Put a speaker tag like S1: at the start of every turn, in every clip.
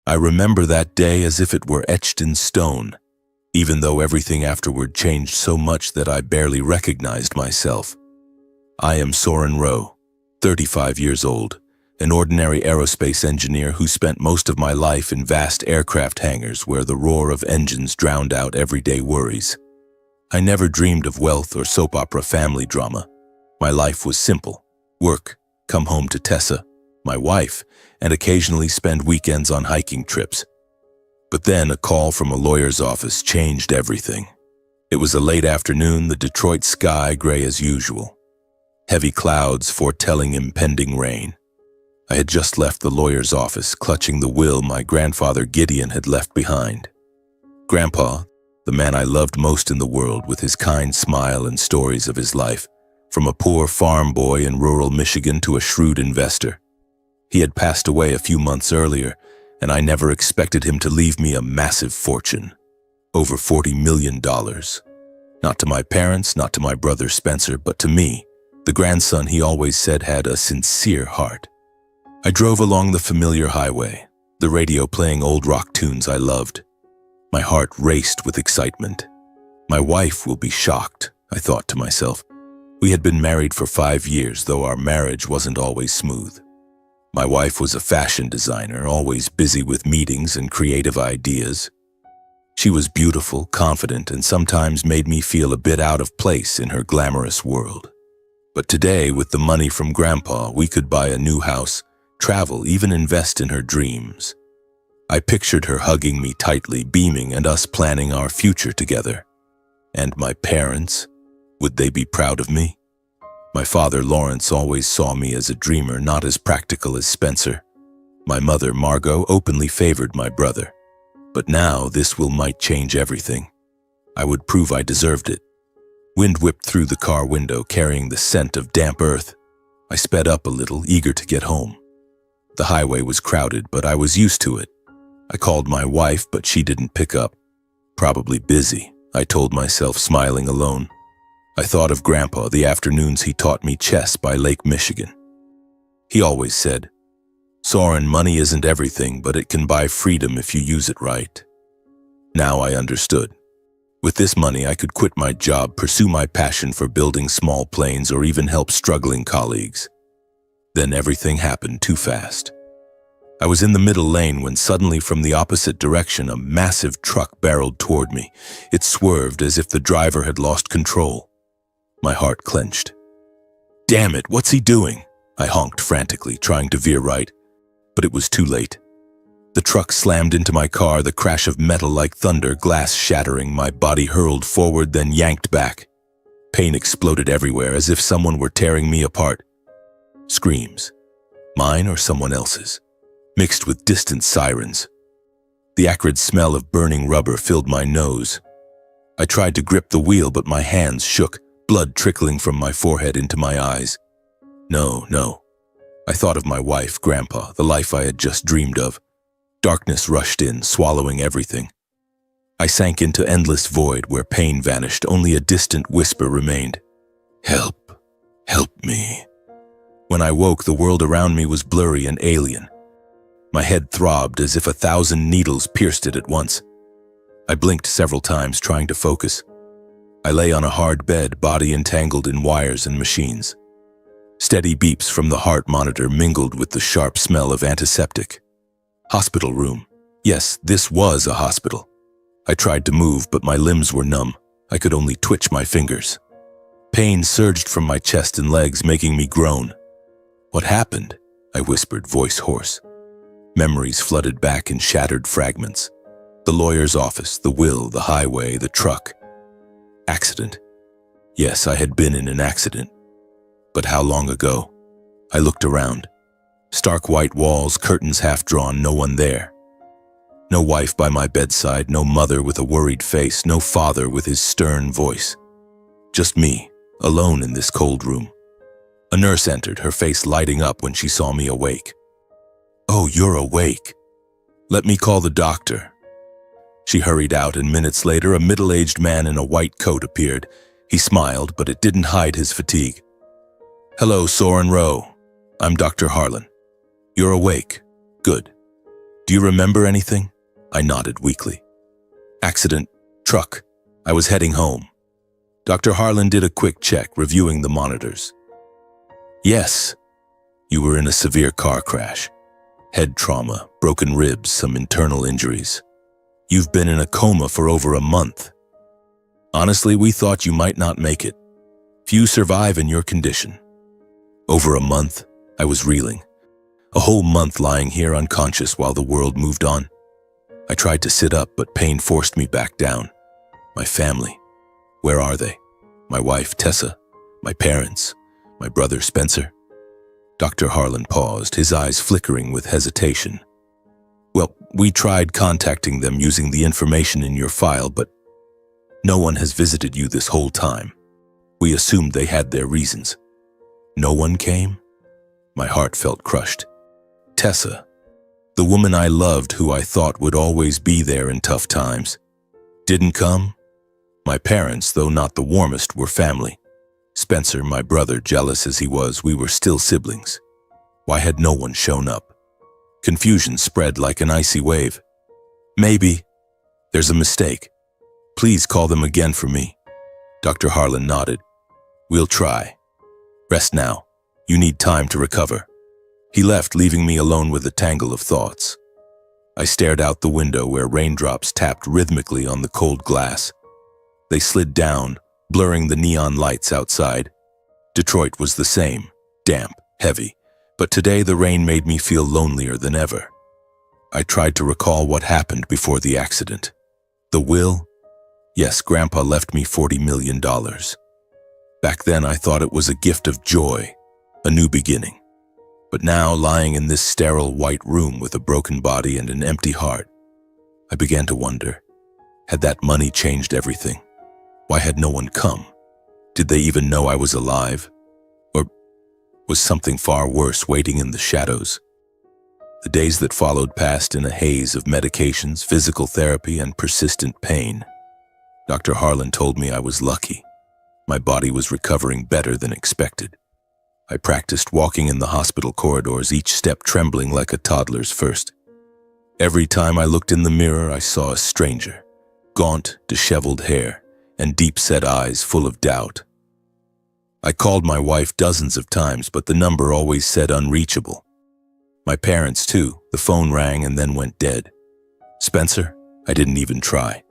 S1: I remember that day as if it were etched in stone, even though everything afterward changed so much that I barely recognized myself. I am Soren Rowe, 35 years old, an ordinary aerospace engineer who spent most of my life in vast aircraft hangars where the roar of engines drowned out everyday worries. I never dreamed of wealth or soap opera family drama. My life was simple: work, come home to Tessa, my wife, and occasionally spend weekends on hiking trips. But then a call from a lawyer's office changed everything. It was a late afternoon, the Detroit sky gray as usual. Heavy clouds foretelling impending rain. I had just left the lawyer's office, clutching the will my grandfather Gideon had left behind. Grandpa, the man I loved most in the world, with his kind smile and stories of his life, from a poor farm boy in rural Michigan to a shrewd investor. He had passed away a few months earlier, and I never expected him to leave me a massive fortune. Over $40 million. Not to my parents, not to my brother Spencer, but to me, the grandson he always said had a sincere heart. I drove along the familiar highway, the radio playing old rock tunes I loved. My heart raced with excitement. My wife will be shocked, I thought to myself. We had been married for 5 years, though our marriage wasn't always smooth. My wife was a fashion designer, always busy with meetings and creative ideas. She was beautiful, confident, and sometimes made me feel a bit out of place in her glamorous world. But today, with the money from Grandpa, we could buy a new house, travel, even invest in her dreams. I pictured her hugging me tightly, beaming, and us planning our future together. And my parents, would they be proud of me? My father, Lawrence, always saw me as a dreamer, not as practical as Spencer. My mother, Margot, openly favored my brother. But now this might change everything. I would prove I deserved it. Wind whipped through the car window, carrying the scent of damp earth. I sped up a little, eager to get home. The highway was crowded, but I was used to it. I called my wife, but she didn't pick up. Probably busy, I told myself, smiling alone. I thought of Grandpa, the afternoons he taught me chess by Lake Michigan. He always said, "Soren, money isn't everything, but it can buy freedom if you use it right." Now I understood. With this money, I could quit my job, pursue my passion for building small planes, or even help struggling colleagues. Then everything happened too fast. I was in the middle lane when suddenly from the opposite direction a massive truck barreled toward me. It swerved as if the driver had lost control. My heart clenched. "Damn it, what's he doing?" I honked frantically, trying to veer right. But it was too late. The truck slammed into my car, the crash of metal like thunder, glass shattering. My body hurled forward, then yanked back. Pain exploded everywhere, as if someone were tearing me apart. Screams, mine or someone else's, mixed with distant sirens. The acrid smell of burning rubber filled my nose. I tried to grip the wheel, but my hands shook, blood trickling from my forehead into my eyes. No. I thought of my wife, Grandpa, the life I had just dreamed of. Darkness rushed in, swallowing everything. I sank into endless void where pain vanished, only a distant whisper remained. "Help. Help me." When I woke, the world around me was blurry and alien. My head throbbed as if 1,000 needles pierced it at once. I blinked several times, trying to focus. I lay on a hard bed, body entangled in wires and machines. Steady beeps from the heart monitor mingled with the sharp smell of antiseptic. Hospital room. Yes, this was a hospital. I tried to move, but my limbs were numb. I could only twitch my fingers. Pain surged from my chest and legs, making me groan. "What happened?" I whispered, voice hoarse. Memories flooded back in shattered fragments. The lawyer's office, the will, the highway, the truck. Accident. Yes, I had been in an accident. But how long ago? I looked around. Stark white walls, curtains half drawn, no one there. No wife by my bedside, no mother with a worried face, no father with his stern voice. Just me, alone in this cold room. A nurse entered, her face lighting up when she saw me awake. "Oh, you're awake. Let me call the doctor." She hurried out, and minutes later, a middle-aged man in a white coat appeared. He smiled, but it didn't hide his fatigue. "Hello, Soren Rowe. I'm Dr. Harlan. You're awake. Good. Do you remember anything? I nodded weakly. Accident, truck. I was heading home. Dr. Harlan did a quick check, reviewing the monitors. Yes, you were in a severe car crash. Head trauma, broken ribs, some internal injuries. You've been in a coma for over a month. Honestly, we thought you might not make it. Few survive in your condition. Over a month, I was reeling. A whole month lying here unconscious while the world moved on. I tried to sit up, but pain forced me back down. My family, where are they? My wife, Tessa, my parents, my brother, Spencer. Dr. Harlan paused, his eyes flickering with hesitation. Well, we tried contacting them using the information in your file, but no one has visited you this whole time. We assumed they had their reasons. No one came? My heart felt crushed. Tessa, the woman I loved, who I thought would always be there in tough times, didn't come? My parents, though not the warmest, were family. Spencer, my brother, jealous as he was, we were still siblings. Why had no one shown up? Confusion spread like an icy wave. Maybe there's a mistake. Please call them again for me. Dr. Harlan nodded. We'll try. Rest now. You need time to recover. He left, leaving me alone with a tangle of thoughts. I stared out the window where raindrops tapped rhythmically on the cold glass. They slid down, blurring the neon lights outside. Detroit was the same, damp, heavy, but today the rain made me feel lonelier than ever. I tried to recall what happened before the accident. The will? Yes, Grandpa left me $40 million. Back then I thought it was a gift of joy, a new beginning. But now, lying in this sterile white room with a broken body and an empty heart, I began to wonder, had that money changed everything? Why had no one come? Did they even know I was alive? Or was something far worse waiting in the shadows? The days that followed passed in a haze of medications, physical therapy, and persistent pain. Dr. Harlan told me I was lucky. My body was recovering better than expected. I practiced walking in the hospital corridors, each step trembling like a toddler's first. Every time I looked in the mirror, I saw a stranger, gaunt, disheveled hair, and deep-set eyes full of doubt. I called my wife dozens of times, but the number always said unreachable. My parents, too. The phone rang and then went dead. Spencer? I didn't even try.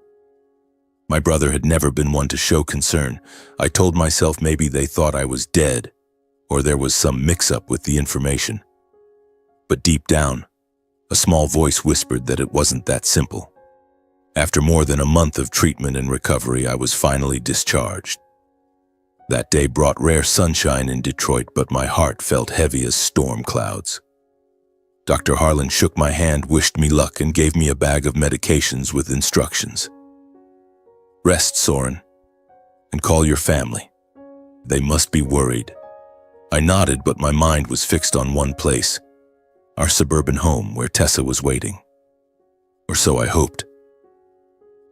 S1: My brother had never been one to show concern. I told myself maybe they thought I was dead, or there was some mix-up with the information. But deep down, a small voice whispered that it wasn't that simple. After more than a month of treatment and recovery, I was finally discharged. That day brought rare sunshine in Detroit, but my heart felt heavy as storm clouds. Dr. Harlan shook my hand, wished me luck, and gave me a bag of medications with instructions. Rest, Soren, and call your family. They must be worried. I nodded, but my mind was fixed on one place, our suburban home where Tessa was waiting. Or so I hoped.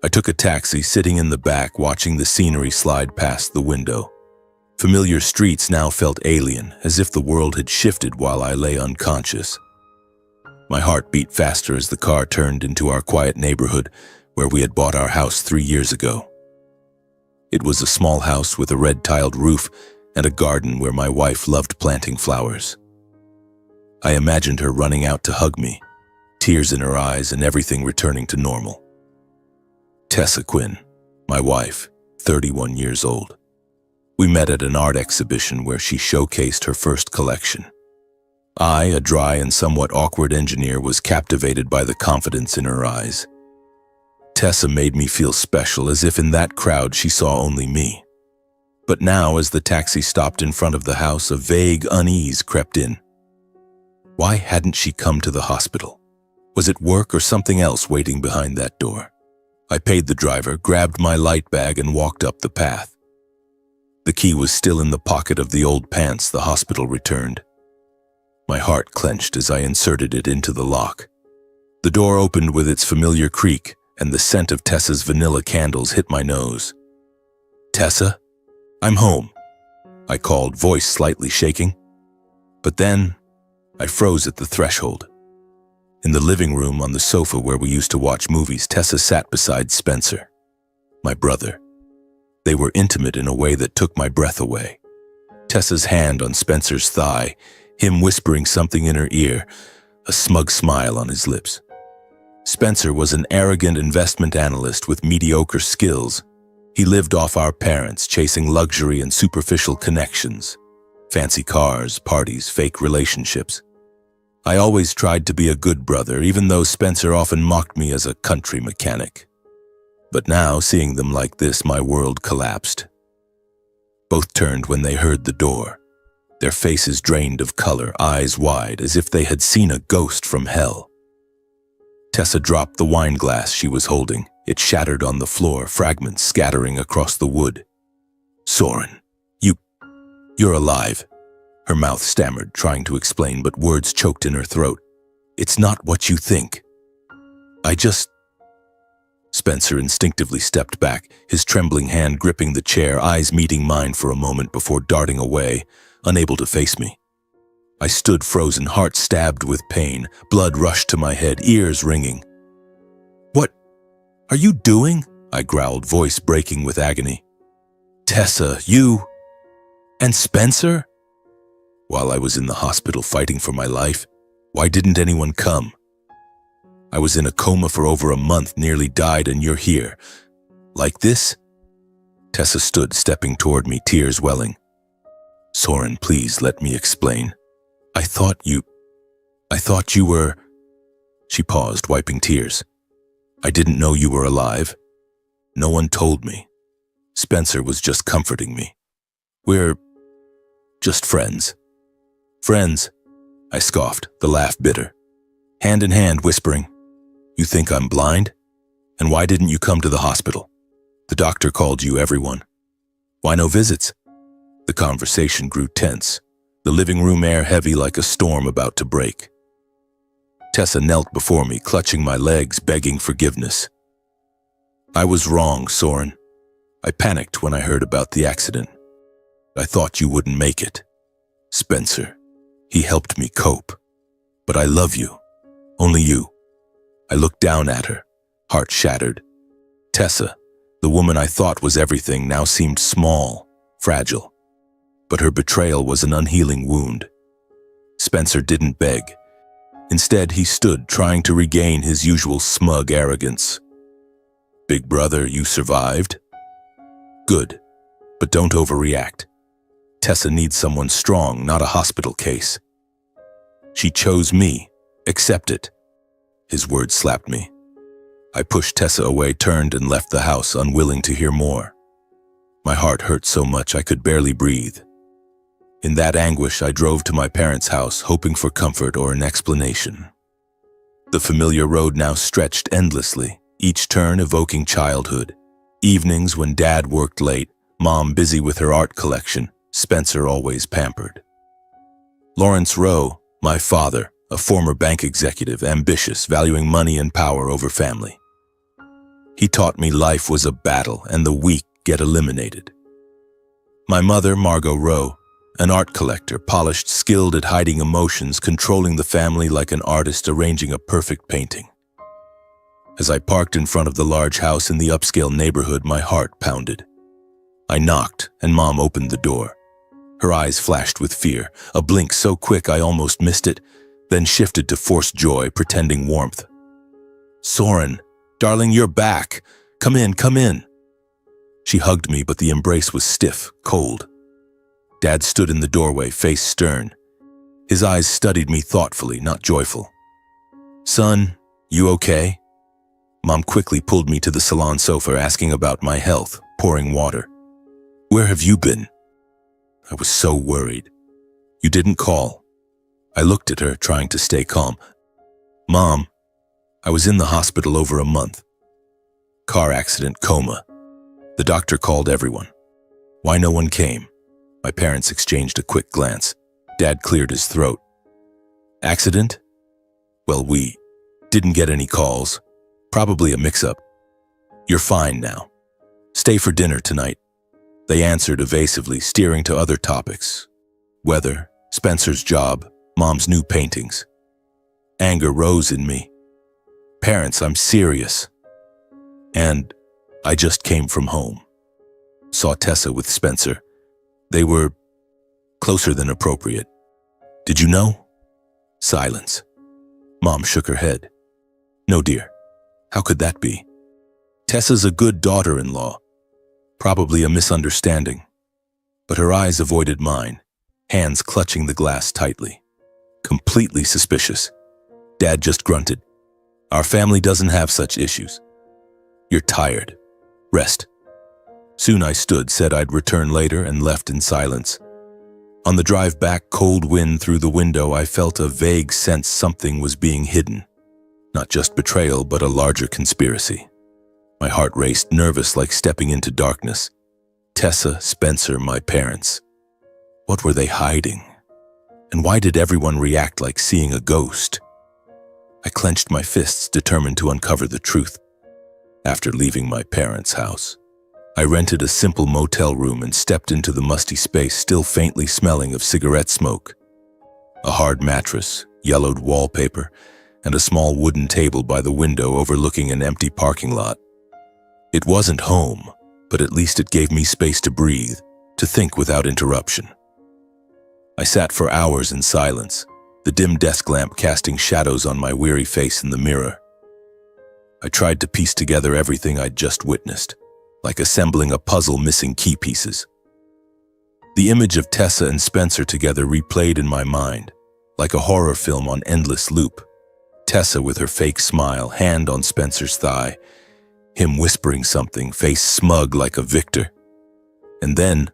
S1: I took a taxi, sitting in the back, watching the scenery slide past the window. Familiar streets now felt alien, as if the world had shifted while I lay unconscious. My heart beat faster as the car turned into our quiet neighborhood where we had bought our house 3 years ago. It was a small house with a red-tiled roof and a garden where my wife loved planting flowers. I imagined her running out to hug me, tears in her eyes and everything returning to normal. Tessa Quinn, my wife, 31 years old. We met at an art exhibition where she showcased her first collection. I, a dry and somewhat awkward engineer, was captivated by the confidence in her eyes. Tessa made me feel special, as if in that crowd she saw only me. But now, as the taxi stopped in front of the house, a vague unease crept in. Why hadn't she come to the hospital? Was it work or something else waiting behind that door? I paid the driver, grabbed my light bag, and walked up the path. The key was still in the pocket of the old pants the hospital returned. My heart clenched as I inserted it into the lock. The door opened with its familiar creak, and the scent of Tessa's vanilla candles hit my nose. Tessa? I'm home, I called, voice slightly shaking. But then, I froze at the threshold. In the living room on the sofa where we used to watch movies, Tessa sat beside Spencer, my brother. They were intimate in a way that took my breath away. Tessa's hand on Spencer's thigh, him whispering something in her ear, a smug smile on his lips. Spencer was an arrogant investment analyst with mediocre skills. He lived off our parents, chasing luxury and superficial connections. Fancy cars, parties, fake relationships. I always tried to be a good brother, even though Spencer often mocked me as a country mechanic. But now, seeing them like this, my world collapsed. Both turned when they heard the door, their faces drained of color, eyes wide, as if they had seen a ghost from hell. Tessa dropped the wine glass she was holding. It shattered on the floor, fragments scattering across the wood. "Soren, you're alive." Her mouth stammered, trying to explain, but words choked in her throat. "It's not what you think. Spencer instinctively stepped back, his trembling hand gripping the chair, eyes meeting mine for a moment before darting away, unable to face me. I stood frozen, heart stabbed with pain, blood rushed to my head, ears ringing. "What are you doing?" I growled, voice breaking with agony. "Tessa, you and Spencer?" While I was in the hospital fighting for my life, why didn't anyone come? I was in a coma for over a month, nearly died, and you're here. Like this? Tessa stood, stepping toward me, tears welling. "Soren, please let me explain. I thought you were..." She paused, wiping tears. "I didn't know you were alive. No one told me. Spencer was just comforting me. We're just friends." "Friends?" I scoffed, the laugh bitter. Hand in hand, whispering, "You think I'm blind? And why didn't you come to the hospital? The doctor called you, everyone. Why no visits?" The conversation grew tense, the living room air heavy like a storm about to break. Tessa knelt before me, clutching my legs, begging forgiveness. "I was wrong, Soren. I panicked when I heard about the accident. I thought you wouldn't make it. Spencer, he helped me cope. But I love you. Only you." I looked down at her, heart shattered. Tessa, the woman I thought was everything, now seemed small, fragile. But her betrayal was an unhealing wound. Spencer didn't beg. Instead, he stood, trying to regain his usual smug arrogance. "Big brother, you survived? Good, but don't overreact. Tessa needs someone strong, not a hospital case. She chose me. Accept it." His words slapped me. I pushed Tessa away, turned, and left the house, unwilling to hear more. My heart hurt so much I could barely breathe. In that anguish, I drove to my parents' house, hoping for comfort or an explanation. The familiar road now stretched endlessly, each turn evoking childhood. Evenings when Dad worked late, Mom busy with her art collection, Spencer always pampered. Lawrence Rowe, my father, a former bank executive, ambitious, valuing money and power over family. He taught me life was a battle and the weak get eliminated. My mother, Margot Rowe, an art collector, polished, skilled at hiding emotions, controlling the family like an artist arranging a perfect painting. As I parked in front of the large house in the upscale neighborhood, my heart pounded. I knocked, and Mom opened the door. Her eyes flashed with fear, a blink so quick I almost missed it, then shifted to forced joy, pretending warmth. "Soren, darling, you're back. Come in, come in." She hugged me, but the embrace was stiff, cold. Dad stood in the doorway, face stern. His eyes studied me thoughtfully, not joyful. "Son, you okay?" Mom quickly pulled me to the salon sofa, asking about my health, pouring water. "Where have you been?" I was so worried. "You didn't call." I looked at her, trying to stay calm. "Mom, I was in the hospital over a month. Car accident, coma. The doctor called everyone. Why no one came?" My parents exchanged a quick glance. Dad cleared his throat. "Accident? Well, we didn't get any calls. Probably a mix-up. You're fine now. Stay for dinner tonight." They answered evasively, steering to other topics. Weather, Spencer's job, Mom's new paintings. Anger rose in me. Parents, I'm serious. And I just came from home. Saw Tessa with Spencer. They were closer than appropriate. Did you know? Silence. Mom shook her head. No, dear. How could that be? Tessa's a good daughter-in-law. Probably a misunderstanding. But her eyes avoided mine, hands clutching the glass tightly. Completely suspicious. Dad just grunted. Our family doesn't have such issues. You're tired. Rest. Soon I stood, said I'd return later, and left in silence. On the drive back, cold wind through the window, I felt a vague sense something was being hidden. Not just betrayal, but a larger conspiracy. My heart raced, nervous, like stepping into darkness. Tessa, Spencer, my parents. What were they hiding? And why did everyone react like seeing a ghost? I clenched my fists, determined to uncover the truth. After leaving my parents' house, I rented a simple motel room and stepped into the musty space, still faintly smelling of cigarette smoke. A hard mattress, yellowed wallpaper, and a small wooden table by the window overlooking an empty parking lot. It wasn't home, but at least it gave me space to breathe, to think without interruption. I sat for hours in silence, the dim desk lamp casting shadows on my weary face in the mirror. I tried to piece together everything I'd just witnessed, like assembling a puzzle missing key pieces. The image of Tessa and Spencer together replayed in my mind, like a horror film on endless loop. Tessa with her fake smile, hand on Spencer's thigh, him whispering something, face smug like a victor. And then,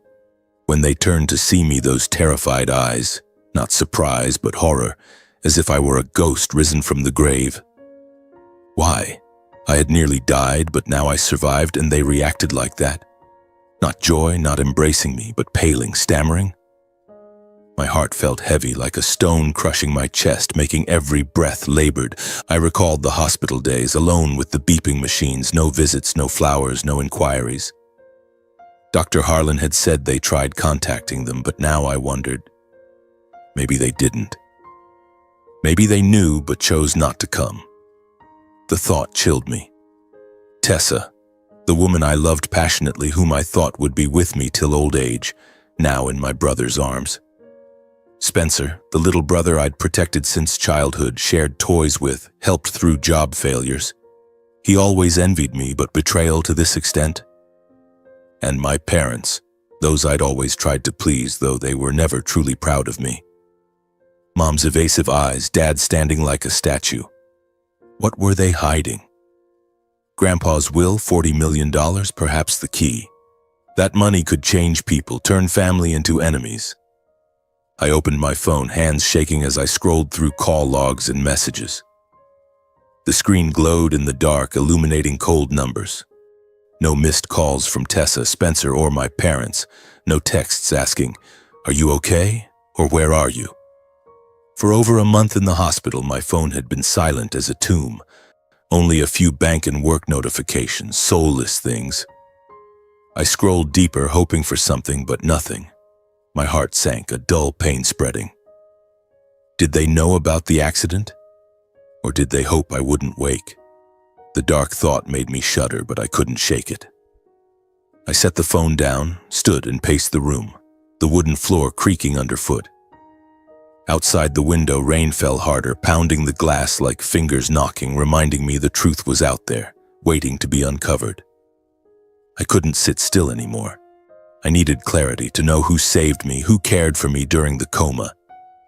S1: when they turned to see me, those terrified eyes, not surprise but horror, as if I were a ghost risen from the grave. Why? I had nearly died, but now I survived, and they reacted like that. Not joy, not embracing me, but paling, stammering. My heart felt heavy, like a stone crushing my chest, making every breath labored. I recalled the hospital days, alone with the beeping machines, no visits, no flowers, no inquiries. Dr. Harlan had said they tried contacting them, but now I wondered, maybe they didn't. Maybe they knew, but chose not to come. The thought chilled me. Tessa, the woman I loved passionately, whom I thought would be with me till old age, now in my brother's arms. Spencer, the little brother I'd protected since childhood, shared toys with, helped through job failures. He always envied me, but betrayal to this extent? And my parents, those I'd always tried to please, though they were never truly proud of me. Mom's evasive eyes, Dad standing like a statue. What were they hiding? Grandpa's will, $40 million, perhaps the key. That money could change people, turn family into enemies. I opened my phone, hands shaking as I scrolled through call logs and messages. The screen glowed in the dark, illuminating cold numbers. No missed calls from Tessa, Spencer, or my parents. No texts asking, "Are you okay?" or "Where are you?" For over a month in the hospital, my phone had been silent as a tomb. Only a few bank and work notifications, soulless things. I scrolled deeper, hoping for something, but nothing. My heart sank, a dull pain spreading. Did they know about the accident? Or did they hope I wouldn't wake? The dark thought made me shudder, but I couldn't shake it. I set the phone down, stood and paced the room, the wooden floor creaking underfoot. Outside the window, rain fell harder, pounding the glass like fingers knocking, reminding me the truth was out there, waiting to be uncovered. I couldn't sit still anymore. I needed clarity, to know who saved me, who cared for me during the coma.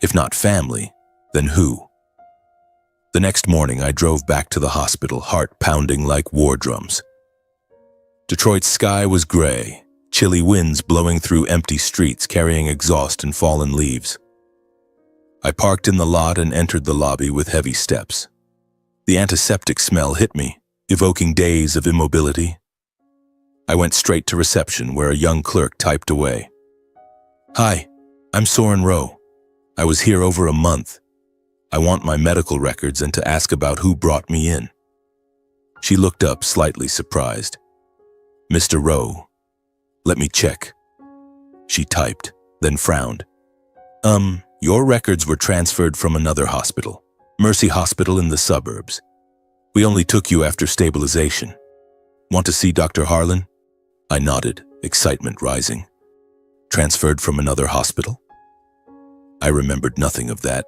S1: If not family, then who? The next morning, I drove back to the hospital, heart pounding like war drums. Detroit's sky was gray, chilly winds blowing through empty streets, carrying exhaust and fallen leaves. I parked in the lot and entered the lobby with heavy steps. The antiseptic smell hit me, evoking days of immobility. I went straight to reception, where a young clerk typed away. "Hi, I'm Soren Rowe. I was here over a month. I want my medical records and to ask about who brought me in." She looked up, slightly surprised. "Mr. Rowe, let me check." She typed, then frowned. Your records were transferred from another hospital. Mercy Hospital in the suburbs. We only took you after stabilization. Want to see Dr. Harlan? I nodded, excitement rising. Transferred from another hospital? I remembered nothing of that.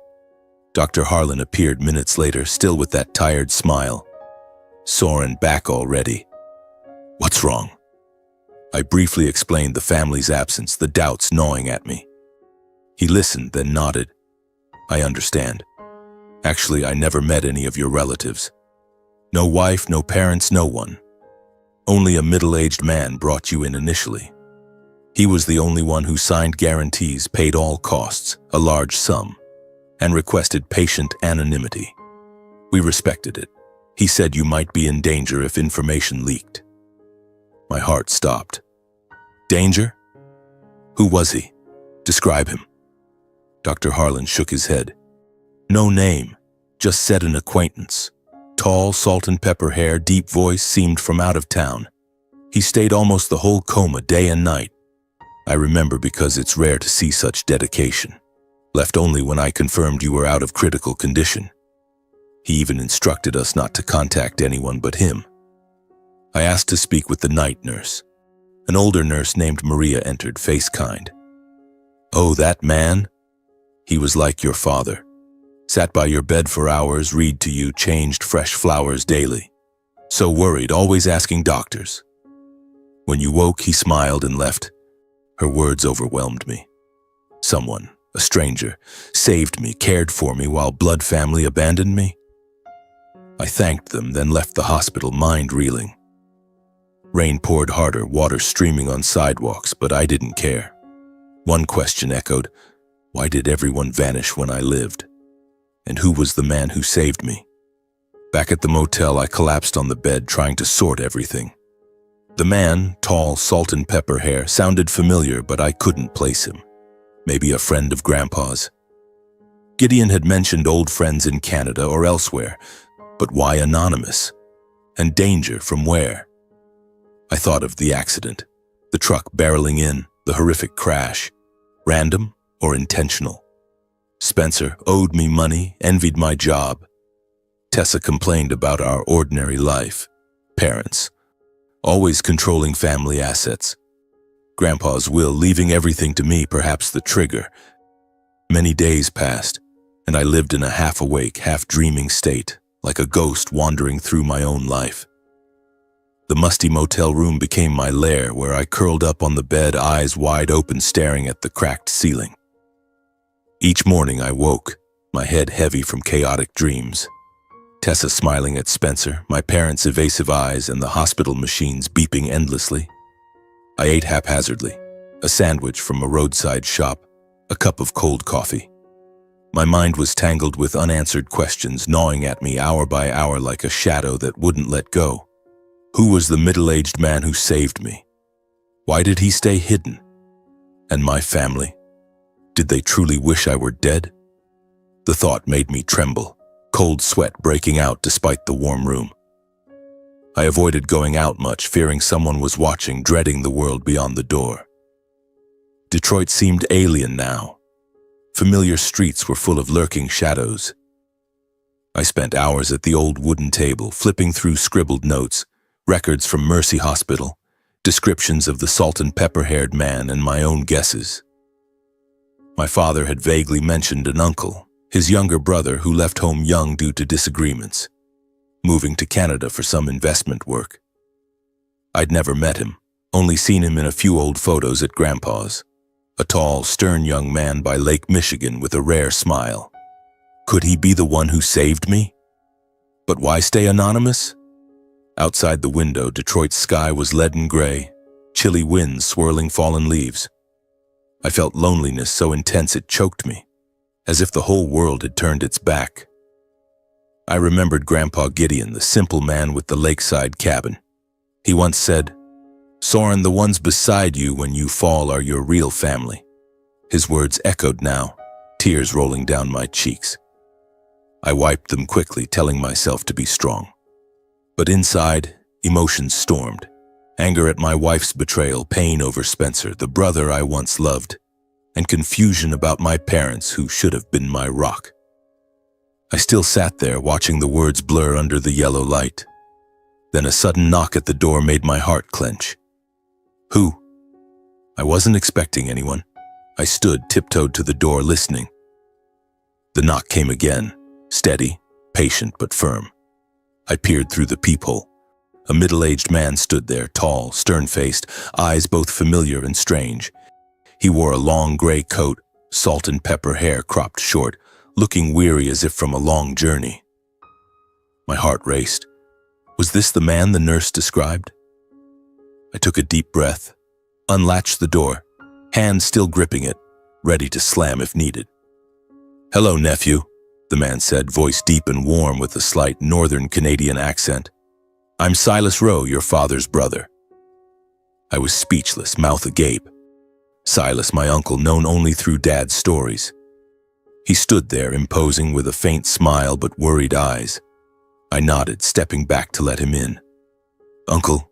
S1: Dr. Harlan appeared minutes later, still with that tired smile. Soren back already. What's wrong? I briefly explained the family's absence, the doubts gnawing at me. He listened, then nodded. I understand. Actually, I never met any of your relatives. No wife, no parents, no one. Only a middle-aged man brought you in initially. He was the only one who signed guarantees, paid all costs, a large sum, and requested patient anonymity. We respected it. He said you might be in danger if information leaked. My heart stopped. Danger? Who was he? Describe him. Dr. Harlan shook his head. No name, just said an acquaintance. Tall, salt and pepper hair, deep voice, seemed from out of town. He stayed almost the whole coma, day and night. I remember because it's rare to see such dedication. Left only when I confirmed you were out of critical condition. He even instructed us not to contact anyone but him. I asked to speak with the night nurse. An older nurse named Maria entered, face kind. Oh, that man? He was like your father. Sat by your bed for hours, read to you, changed fresh flowers daily. So worried, always asking doctors. When you woke, he smiled and left. Her words overwhelmed me. Someone, a stranger, saved me, cared for me while blood family abandoned me. I thanked them, then left the hospital, mind reeling. Rain poured harder, water streaming on sidewalks, but I didn't care. One question echoed, why did everyone vanish when I lived? And who was the man who saved me? Back at the motel, I collapsed on the bed, trying to sort everything. The man, tall, salt and pepper hair, sounded familiar, but I couldn't place him. Maybe a friend of Grandpa's. Gideon had mentioned old friends in Canada or elsewhere, but why anonymous? And danger from where? I thought of the accident, the truck barreling in, the horrific crash. Random or intentional? Spencer owed me money, envied my job. Tessa complained about our ordinary life. Parents, always controlling family assets. Grandpa's will, leaving everything to me, perhaps the trigger. Many days passed, and I lived in a half-awake, half-dreaming state, like a ghost wandering through my own life. The musty motel room became my lair, where I curled up on the bed, eyes wide open, staring at the cracked ceiling. Each morning I woke, my head heavy from chaotic dreams. Tessa smiling at Spencer, my parents' evasive eyes, and the hospital machines beeping endlessly. I ate haphazardly, a sandwich from a roadside shop, a cup of cold coffee. My mind was tangled with unanswered questions, gnawing at me hour by hour like a shadow that wouldn't let go. Who was the middle-aged man who saved me? Why did he stay hidden? And my family? Did they truly wish I were dead? The thought made me tremble, cold sweat breaking out despite the warm room. I avoided going out much, fearing someone was watching, dreading the world beyond the door. Detroit seemed alien now. Familiar streets were full of lurking shadows. I spent hours at the old wooden table, flipping through scribbled notes, records from Mercy Hospital, descriptions of the salt and pepper-haired man, and my own guesses. My father had vaguely mentioned an uncle, his younger brother who left home young due to disagreements, moving to Canada for some investment work. I'd never met him, only seen him in a few old photos at Grandpa's, a tall, stern young man by Lake Michigan with a rare smile. Could he be the one who saved me? But why stay anonymous? Outside the window, Detroit's sky was leaden gray, chilly winds swirling fallen leaves. I felt loneliness so intense it choked me, as if the whole world had turned its back. I remembered Grandpa Gideon, the simple man with the lakeside cabin. He once said, "Soren, the ones beside you when you fall are your real family." His words echoed now, tears rolling down my cheeks. I wiped them quickly, telling myself to be strong. But inside, emotions stormed. Anger at my wife's betrayal, pain over Spencer, the brother I once loved, and confusion about my parents who should have been my rock. I still sat there, watching the words blur under the yellow light. Then a sudden knock at the door made my heart clench. Who? I wasn't expecting anyone. I stood, tiptoed to the door, listening. The knock came again, steady, patient but firm. I peered through the peephole. A middle-aged man stood there, tall, stern-faced, eyes both familiar and strange. He wore a long gray coat, salt and pepper hair cropped short, looking weary as if from a long journey. My heart raced. Was this the man the nurse described? I took a deep breath, unlatched the door, hand still gripping it, ready to slam if needed. "Hello, nephew," the man said, voice deep and warm with a slight northern Canadian accent. "I'm Silas Rowe, your father's brother." I was speechless, mouth agape. Silas, my uncle, known only through Dad's stories. He stood there, imposing with a faint smile but worried eyes. I nodded, stepping back to let him in. Uncle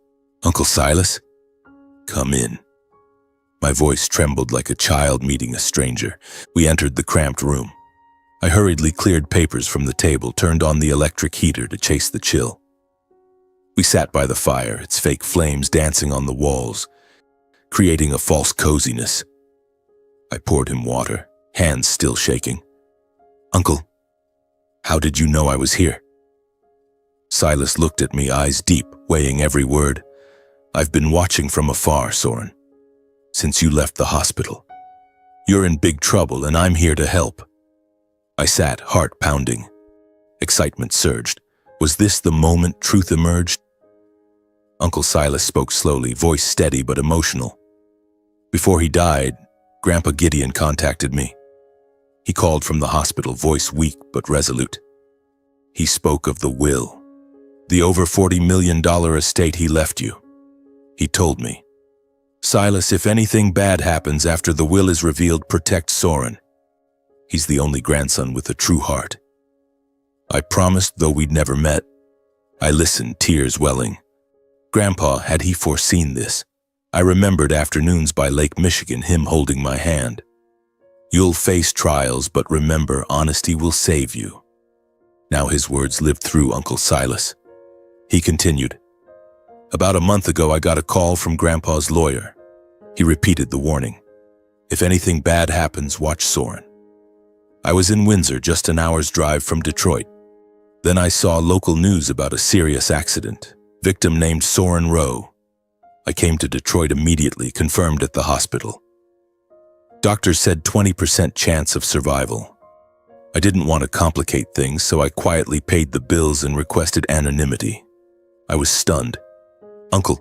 S1: Silas? Come in." My voice trembled like a child meeting a stranger. We entered the cramped room. I hurriedly cleared papers from the table, turned on the electric heater to chase the chill. We sat by the fire, its fake flames dancing on the walls, creating a false coziness. I poured him water, hands still shaking. "Uncle, how did you know I was here?" Silas looked at me, eyes deep, weighing every word. "I've been watching from afar, Soren, since you left the hospital. You're in big trouble and I'm here to help." I sat, heart pounding. Excitement surged. Was this the moment truth emerged? Uncle Silas spoke slowly, voice steady but emotional. "Before he died, Grandpa Gideon contacted me. He called from the hospital, voice weak but resolute. He spoke of the will, the over $40 million estate he left you. He told me, 'Silas, if anything bad happens after the will is revealed, protect Soren. He's the only grandson with a true heart.' I promised, though we'd never met. I listened, tears welling. Grandpa, had he foreseen this? I remembered afternoons by Lake Michigan, him holding my hand. 'You'll face trials, but remember, honesty will save you.' Now his words lived through Uncle Silas. He continued, 'About a month ago, I got a call from Grandpa's lawyer. He repeated the warning. If anything bad happens, watch Soren.' I was in Windsor, just an hour's drive from Detroit. Then I saw local news about a serious accident. Victim named Soren Rowe. I came to Detroit immediately, confirmed at the hospital. Doctors said 20% chance of survival. I didn't want to complicate things, so I quietly paid the bills and requested anonymity. I was stunned. 'Uncle,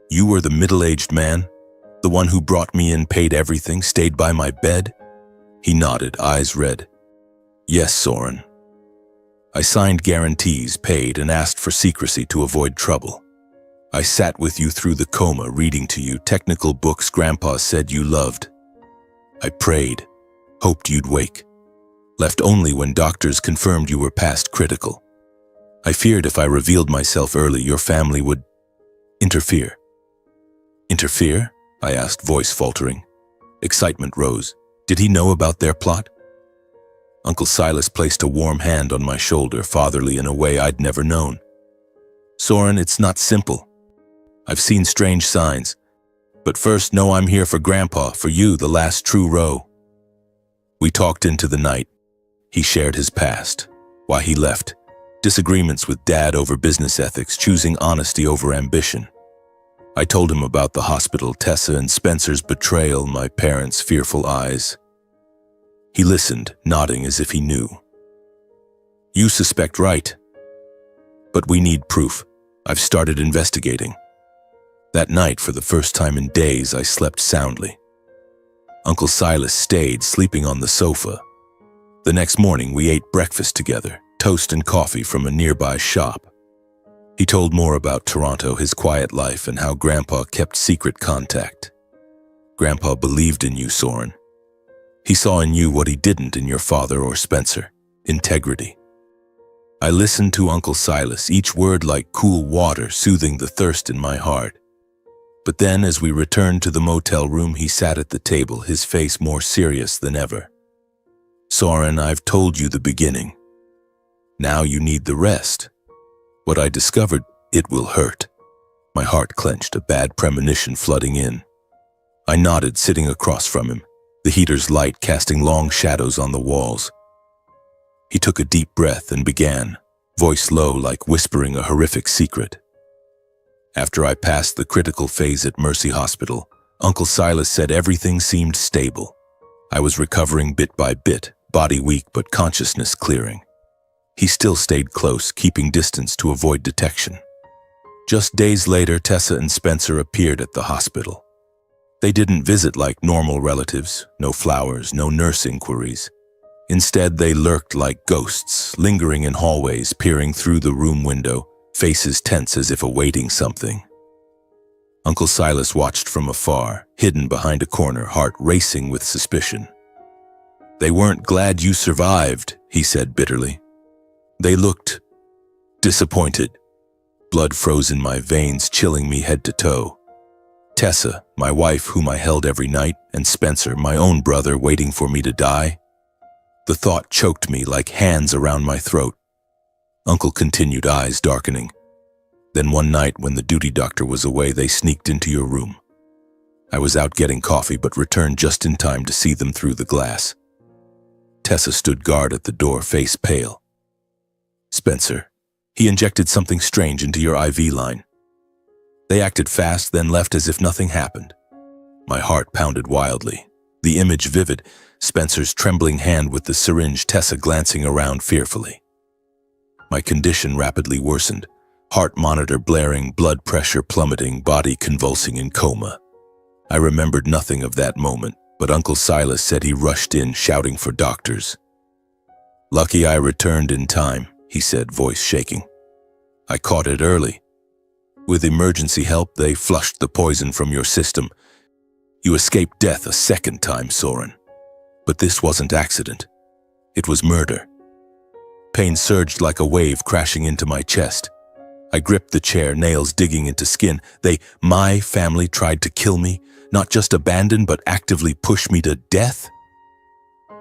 S1: you were the middle-aged man? The one who brought me in, paid everything, stayed by my bed?' He nodded, eyes red. 'Yes, Soren. I signed guarantees, paid, and asked for secrecy to avoid trouble. I sat with you through the coma, reading to you technical books Grandpa said you loved. I prayed, hoped you'd wake. Left only when doctors confirmed you were past critical. I feared if I revealed myself early, your family would interfere.' 'Interfere?' I asked, voice faltering. Excitement rose. Did he know about their plot? Uncle Silas placed a warm hand on my shoulder, fatherly in a way I'd never known. 'Soren, it's not simple. I've seen strange signs. But first, know I'm here for Grandpa, for you, the last true Rowe.' We talked into the night. He shared his past, why he left, disagreements with Dad over business ethics, choosing honesty over ambition. I told him about the hospital, Tessa and Spencer's betrayal, my parents' fearful eyes. He listened, nodding as if he knew. 'You suspect right. But we need proof. I've started investigating.' That night, for the first time in days, I slept soundly. Uncle Silas stayed, sleeping on the sofa. The next morning, we ate breakfast together, toast and coffee from a nearby shop. He told more about Toronto, his quiet life, and how Grandpa kept secret contact. 'Grandpa believed in you, Soren. He saw in you what he didn't in your father or Spencer, integrity.' I listened to Uncle Silas, each word like cool water, soothing the thirst in my heart. But then, as we returned to the motel room, he sat at the table, his face more serious than ever. 'Soren, I've told you the beginning. Now you need the rest. What I discovered, it will hurt. My heart clenched, a bad premonition flooding in. I nodded, sitting across from him, the heater's light casting long shadows on the walls. He took a deep breath and began, voice low like whispering a horrific secret. After I passed the critical phase at Mercy Hospital, Uncle Silas said everything seemed stable. I was recovering bit by bit, body weak but consciousness clearing. He still stayed close, keeping distance to avoid detection. Just days later, Tessa and Spencer appeared at the hospital. They didn't visit like normal relatives, no flowers, no nurse inquiries. Instead, they lurked like ghosts, lingering in hallways, peering through the room window, faces tense as if awaiting something. Uncle Silas watched from afar, hidden behind a corner, heart racing with suspicion. "They weren't glad you survived," he said bitterly. They looked disappointed. Blood froze in my veins, chilling me head to toe. Tessa, my wife whom I held every night, and Spencer, my own brother, waiting for me to die. The thought choked me like hands around my throat. Uncle continued, eyes darkening. "Then one night when the duty doctor was away, they sneaked into your room. I was out getting coffee but returned just in time to see them through the glass." Tessa stood guard at the door, face pale. "Spencer, he injected something strange into your IV line. They acted fast, then left as if nothing happened." My heart pounded wildly. The image vivid, Spencer's trembling hand with the syringe, Tessa glancing around fearfully. My condition rapidly worsened, heart monitor blaring, blood pressure plummeting, body convulsing in coma. I remembered nothing of that moment, but Uncle Silas said he rushed in, shouting for doctors. "Lucky I returned in time," he said, voice shaking. "I caught it early. With emergency help, they flushed the poison from your system. You escaped death a second time, Soren. But this wasn't accident. It was murder." Pain surged like a wave, crashing into my chest. I gripped the chair, nails digging into skin. My family tried to kill me, not just abandon, but actively push me to death?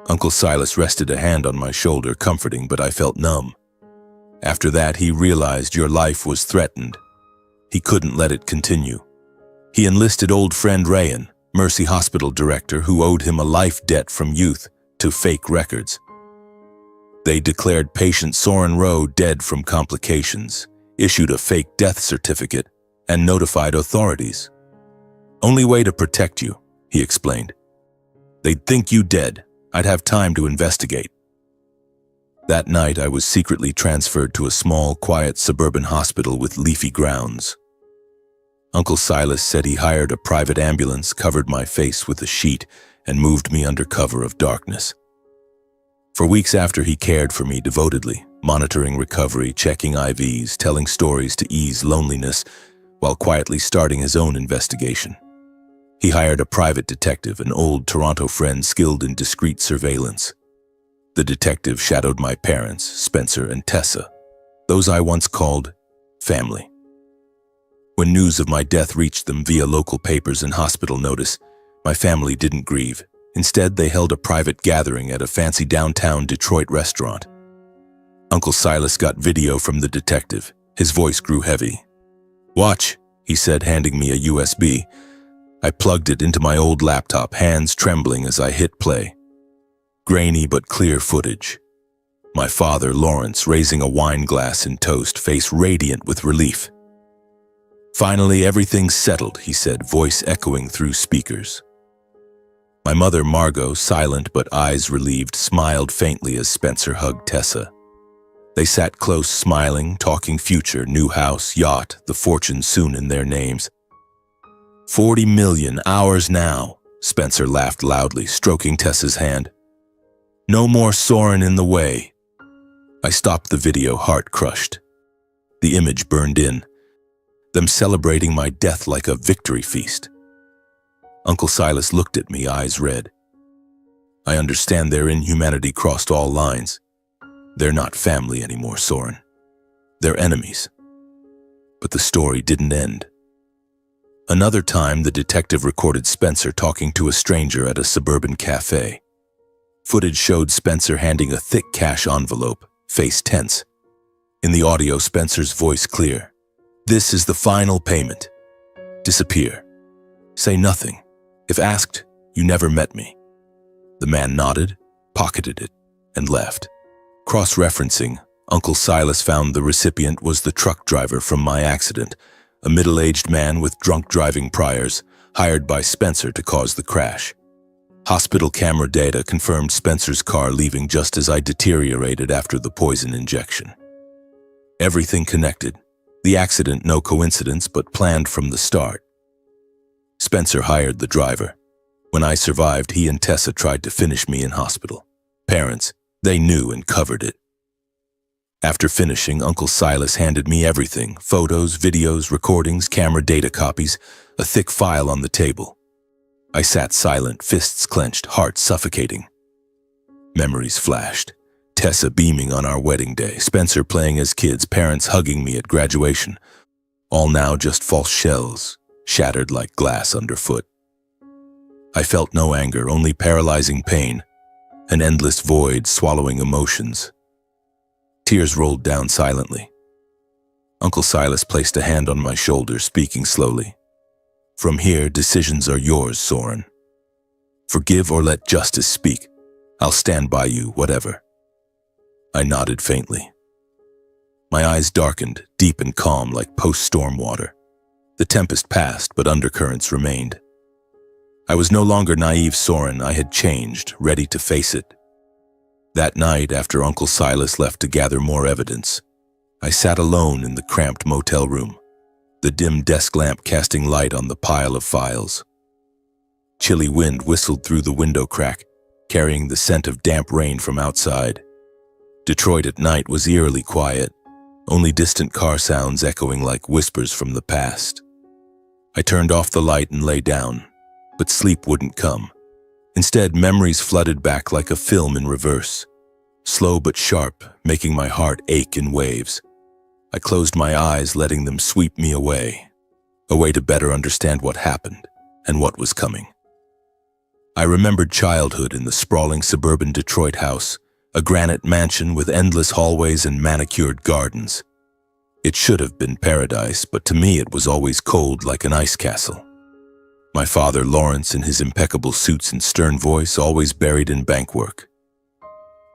S1: Uncle Silas rested a hand on my shoulder, comforting, but I felt numb. After that, he realized your life was threatened. He couldn't let it continue. He enlisted old friend Rayan, Mercy Hospital director, who owed him a life debt from youth to fake records. They declared patient Soren Rowe dead from complications, issued a fake death certificate, and notified authorities. "Only way to protect you," he explained. "They'd think you dead. I'd have time to investigate." That night, I was secretly transferred to a small, quiet suburban hospital with leafy grounds. Uncle Silas said he hired a private ambulance, covered my face with a sheet, and moved me under cover of darkness. For weeks after, he cared for me devotedly, monitoring recovery, checking IVs, telling stories to ease loneliness, while quietly starting his own investigation. He hired a private detective, an old Toronto friend skilled in discreet surveillance. The detective shadowed my parents, Spencer and Tessa, those I once called family. When news of my death reached them via local papers and hospital notice, my family didn't grieve. Instead, they held a private gathering at a fancy downtown Detroit restaurant. Uncle Silas got video from the detective. His voice grew heavy. "Watch," he said, handing me a USB. I plugged it into my old laptop, hands trembling as I hit play. Grainy but clear footage. My father, Lawrence, raising a wine glass in toast, face radiant with relief. "Finally, everything's settled," he said, voice echoing through speakers. My mother, Margot, silent but eyes relieved, smiled faintly as Spencer hugged Tessa. They sat close, smiling, talking future, new house, yacht, the fortune soon in their names. 40 million, ours now, Spencer laughed loudly, stroking Tessa's hand. "No more Soren in the way." I stopped the video, heart crushed. The image burned in, them celebrating my death like a victory feast. Uncle Silas looked at me, eyes red. "I understand their inhumanity crossed all lines. They're not family anymore, Soren. They're enemies." But the story didn't end. Another time, the detective recorded Spencer talking to a stranger at a suburban cafe. Footage showed Spencer handing a thick cash envelope, face tense, In the audio, Spencer's voice clear. "This is the final payment. Disappear. Say nothing. If asked, you never met me." The man nodded, pocketed it, and left. Cross-referencing, Uncle Silas found the recipient was the truck driver from my accident, a middle-aged man with drunk driving priors, hired by Spencer to cause the crash. Hospital camera data confirmed Spencer's car leaving just as I deteriorated after the poison injection. Everything connected. The accident no coincidence, but planned from the start. Spencer hired the driver. When I survived, he and Tessa tried to finish me in hospital. Parents, they knew and covered it. After finishing, Uncle Silas handed me everything: photos, videos, recordings, camera data copies, a thick file on the table. I sat silent, fists clenched, heart suffocating. Memories flashed. Tessa beaming on our wedding day, Spencer playing as kids, parents hugging me at graduation. All now just false shells, shattered like glass underfoot. I felt no anger, only paralyzing pain, an endless void swallowing emotions. Tears rolled down silently. Uncle Silas placed a hand on my shoulder, speaking slowly. "From here, decisions are yours, Soren. Forgive or let justice speak. I'll stand by you, whatever." I nodded faintly. My eyes darkened, deep and calm like post-storm water. The tempest passed, but undercurrents remained. I was no longer naive Soren. I had changed, ready to face it. That night, after Uncle Silas left to gather more evidence, I sat alone in the cramped motel room, the dim desk lamp casting light on the pile of files. Chilly wind whistled through the window crack, carrying the scent of damp rain from outside. Detroit at night was eerily quiet, only distant car sounds echoing like whispers from the past. I turned off the light and lay down, but sleep wouldn't come. Instead, memories flooded back like a film in reverse, slow but sharp, making my heart ache in waves. I closed my eyes, letting them sweep me away, a way to better understand what happened and what was coming. I remembered childhood in the sprawling suburban Detroit house, a granite mansion with endless hallways and manicured gardens. It should have been paradise, but to me it was always cold like an ice castle. My father, Lawrence, in his impeccable suits and stern voice, always buried in bank work.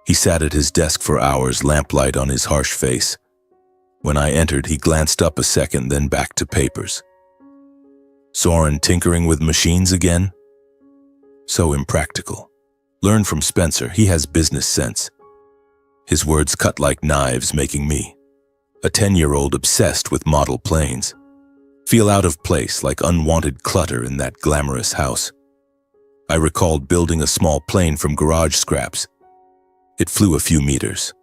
S1: He sat at his desk for hours, lamplight on his harsh face. When I entered, he glanced up a second, then back to papers. "Soren tinkering with machines again?" So impractical. Learn from Spencer, he has business sense. His words cut like knives, making me, a 10-year-old obsessed with model planes, feel out of place like unwanted clutter in that glamorous house. I recalled building a small plane from garage scraps. It flew a few meters.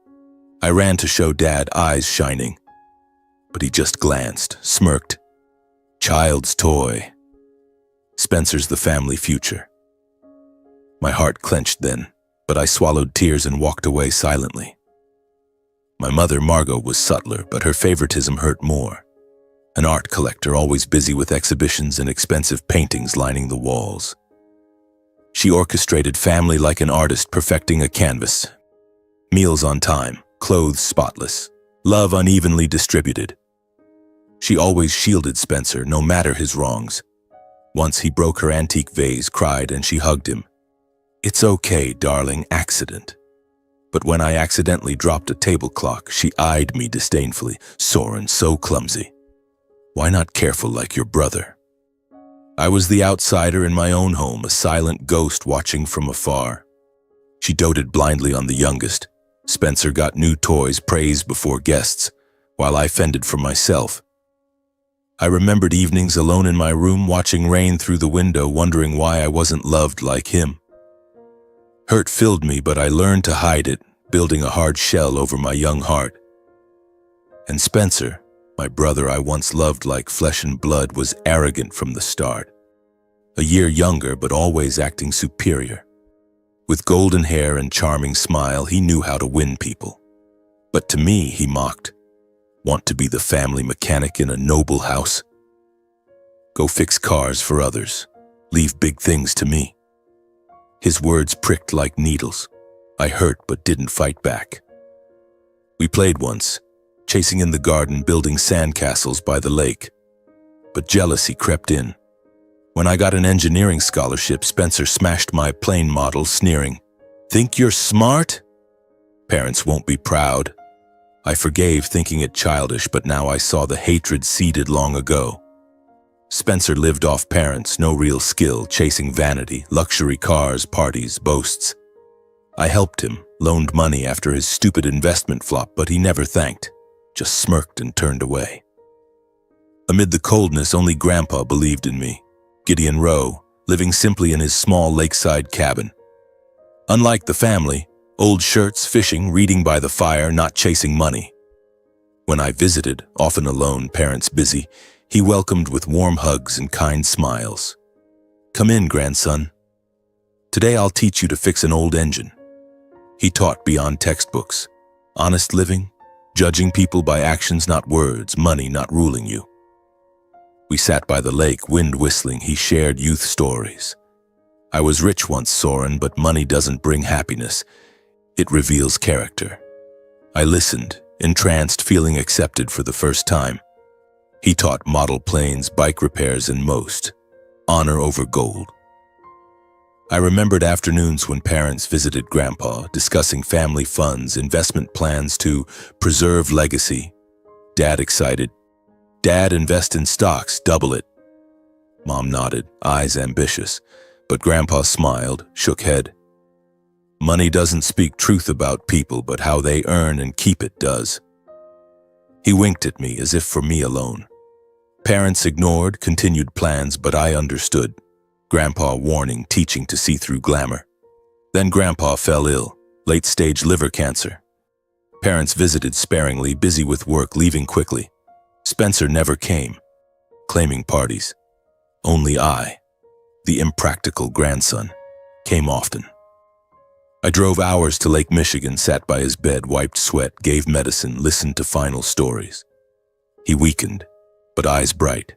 S1: I ran to show Dad, eyes shining. But he just glanced, smirked. Child's toy. Spencer's the family future. My heart clenched then, but I swallowed tears and walked away silently. My mother, Margot, was subtler, but her favoritism hurt more. An art collector, always busy with exhibitions and expensive paintings lining the walls. She orchestrated family like an artist perfecting a canvas. Meals on time, clothes spotless, love unevenly distributed. She always shielded Spencer, no matter his wrongs. Once he broke her antique vase, cried, and she hugged him. "It's okay, darling, accident." But when I accidentally dropped a table clock, she eyed me disdainfully. "Soren, so clumsy. Why not careful like your brother?" I was the outsider in my own home, a silent ghost watching from afar. She doted blindly on the youngest. Spencer got new toys, praised before guests, while I fended for myself. I remembered evenings alone in my room, watching rain through the window, wondering why I wasn't loved like him. Hurt filled me, but I learned to hide it, building a hard shell over my young heart. And Spencer, my brother I once loved like flesh and blood, was arrogant from the start. A year younger, but always acting superior. With golden hair and charming smile, he knew how to win people. But to me, he mocked. Want to be the family mechanic in a noble house? Go fix cars for others. Leave big things to me. His words pricked like needles. I hurt but didn't fight back. We played once, chasing in the garden, building sandcastles by the lake. But jealousy crept in. When I got an engineering scholarship, Spencer smashed my plane model, sneering, "Think you're smart? Parents won't be proud." I forgave, thinking it childish, but now I saw the hatred seeded long ago. Spencer lived off parents, no real skill, chasing vanity, luxury cars, parties, boasts. I helped him, loaned money after his stupid investment flop, but he never thanked, just smirked and turned away. Amid the coldness, only Grandpa believed in me. Gideon Rowe, living simply in his small lakeside cabin. Unlike the family, old shirts, fishing, reading by the fire, not chasing money. When I visited, often alone, parents busy, he welcomed with warm hugs and kind smiles. "Come in, grandson. Today I'll teach you to fix an old engine." He taught beyond textbooks. Honest living, judging people by actions, not words, money not ruling you. We sat by the lake, wind whistling. He shared youth stories. "I was rich once, Soren, but money doesn't bring happiness. It reveals character." I listened, entranced, feeling accepted for the first time. He taught model planes, bike repairs, and most. Honor over gold. I remembered afternoons when parents visited Grandpa, discussing family funds, investment plans to preserve legacy. Dad excited. "Dad, invest in stocks, double it." Mom nodded, eyes ambitious, but Grandpa smiled, shook head. "Money doesn't speak truth about people, but how they earn and keep it does." He winked at me as if for me alone. Parents ignored, continued plans, but I understood. Grandpa warning, teaching to see through glamour. Then Grandpa fell ill, late-stage liver cancer. Parents visited sparingly, busy with work, leaving quickly. Spencer never came, claiming parties. Only I, the impractical grandson, came often. I drove hours to Lake Michigan, sat by his bed, wiped sweat, gave medicine, listened to final stories. He weakened, but eyes bright.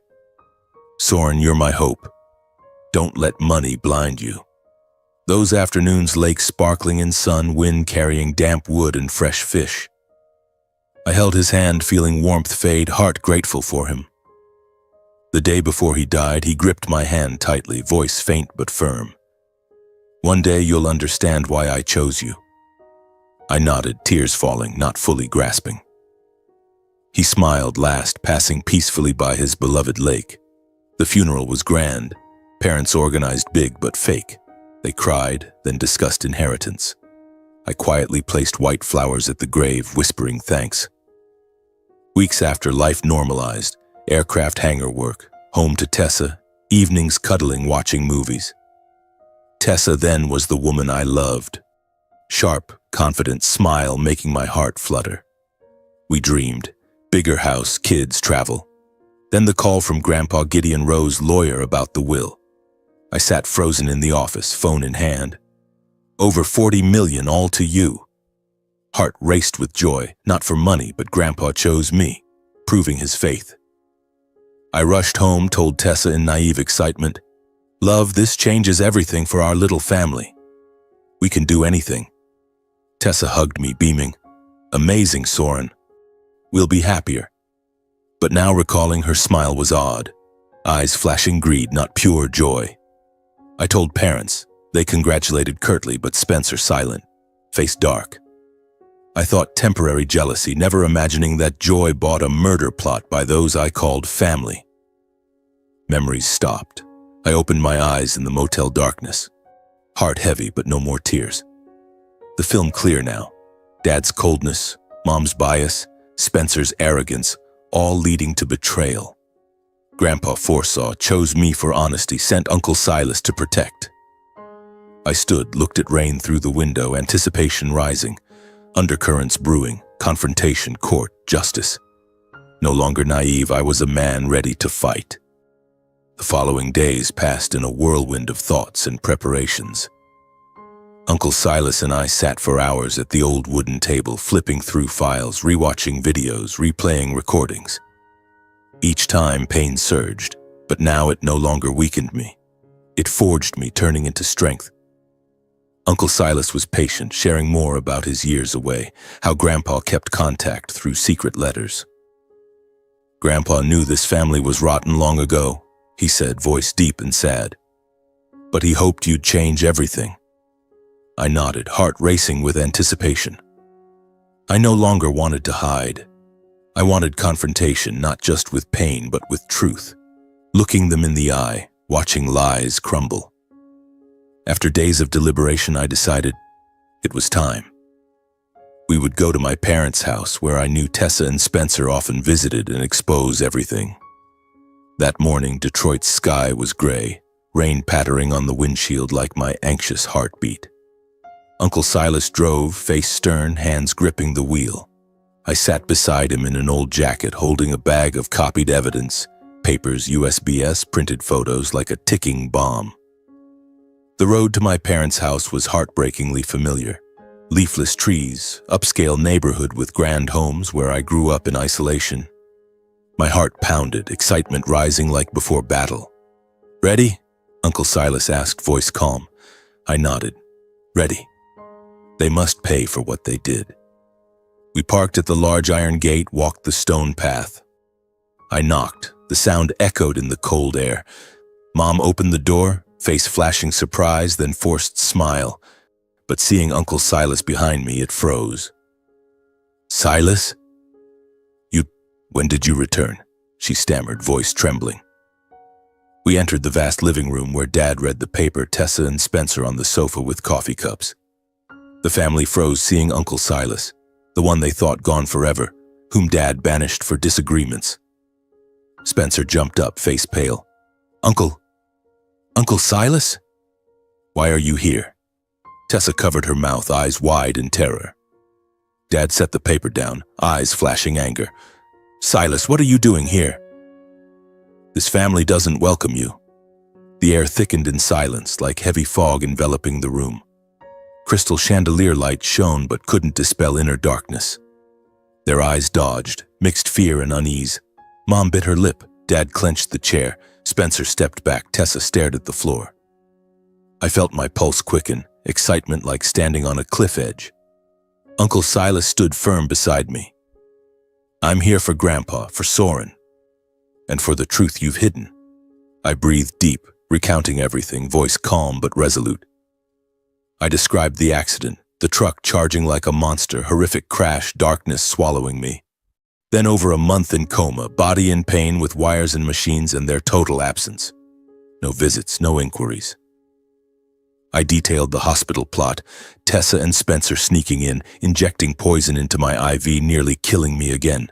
S1: "Soren, you're my hope. Don't let money blind you." Those afternoons, lake sparkling in sun, wind carrying damp wood and fresh fish. I held his hand, feeling warmth fade, heart grateful for him. The day before he died, he gripped my hand tightly, voice faint but firm. "One day you'll understand why I chose you." I nodded, tears falling, not fully grasping. He smiled last, passing peacefully by his beloved lake. The funeral was grand. Parents organized big but fake. They cried, then discussed inheritance. I quietly placed white flowers at the grave, whispering thanks. Weeks after, life normalized. Aircraft hangar work, home to Tessa, evenings cuddling, watching movies. Tessa then was the woman I loved. Sharp, confident smile making my heart flutter. We dreamed. Bigger house, kids, travel. Then the call from Grandpa Gideon Rowe's lawyer about the will. I sat frozen in the office, phone in hand. "Over 40 million, all to you." Heart raced with joy, not for money, but Grandpa chose me, proving his faith. I rushed home, told Tessa in naive excitement, "Love, this changes everything for our little family. We can do anything." Tessa hugged me, beaming, "Amazing, Soren. We'll be happier." But now recalling, her smile was odd, eyes flashing greed, not pure joy. I told parents. They congratulated curtly, but Spencer silent, face dark. I thought temporary jealousy, never imagining that joy bought a murder plot by those I called family. Memories stopped. I opened my eyes in the motel darkness. Heart heavy, but no more tears. The film clear now. Dad's coldness, Mom's bias, Spencer's arrogance, all leading to betrayal. Grandpa foresaw, chose me for honesty, sent Uncle Silas to protect. I stood, looked at rain through the window, anticipation rising, undercurrents brewing, confrontation, court, justice. No longer naive, I was a man ready to fight. The following days passed in a whirlwind of thoughts and preparations. Uncle Silas and I sat for hours at the old wooden table, flipping through files, rewatching videos, replaying recordings. Each time pain surged, but now it no longer weakened me. It forged me, turning into strength. Uncle Silas was patient, sharing more about his years away, how Grandpa kept contact through secret letters. Grandpa knew this family was rotten long ago, he said, voice deep and sad. But he hoped you'd change everything. I nodded, heart racing with anticipation. I no longer wanted to hide. I wanted confrontation, not just with pain, but with truth. Looking them in the eye, watching lies crumble. After days of deliberation, I decided it was time. We would go to my parents' house, where I knew Tessa and Spencer often visited, and expose everything. That morning, Detroit's sky was gray, rain pattering on the windshield like my anxious heartbeat. Uncle Silas drove, face stern, hands gripping the wheel. I sat beside him in an old jacket, holding a bag of copied evidence, papers, USBs, printed photos like a ticking bomb. The road to my parents' house was heartbreakingly familiar. Leafless trees, upscale neighborhood with grand homes where I grew up in isolation. My heart pounded, excitement rising like before battle. "Ready?" Uncle Silas asked, voice calm. I nodded. "Ready." They must pay for what they did. We parked at the large iron gate, walked the stone path. I knocked. The sound echoed in the cold air. Mom opened the door, face flashing surprise, then forced smile. But seeing Uncle Silas behind me, it froze. "Silas? When did you return?" she stammered, voice trembling. We entered the vast living room where Dad read the paper, Tessa and Spencer on the sofa with coffee cups. The family froze seeing Uncle Silas, the one they thought gone forever, whom Dad banished for disagreements. Spencer jumped up, face pale. Uncle Silas? Why are you here?" Tessa covered her mouth, eyes wide in terror. Dad set the paper down, eyes flashing anger. "Silas, what are you doing here? This family doesn't welcome you." The air thickened in silence, like heavy fog enveloping the room. Crystal chandelier light shone but couldn't dispel inner darkness. Their eyes dodged, mixed fear and unease. Mom bit her lip, Dad clenched the chair, Spencer stepped back, Tessa stared at the floor. I felt my pulse quicken, excitement like standing on a cliff edge. Uncle Silas stood firm beside me. "I'm here for Grandpa, for Soren, and for the truth you've hidden." I breathed deep, recounting everything, voice calm but resolute. I described the accident, the truck charging like a monster, horrific crash, darkness swallowing me. Then over a month in coma, body in pain with wires and machines and their total absence. No visits, no inquiries. I detailed the hospital plot, Tessa and Spencer sneaking in, injecting poison into my IV, nearly killing me again.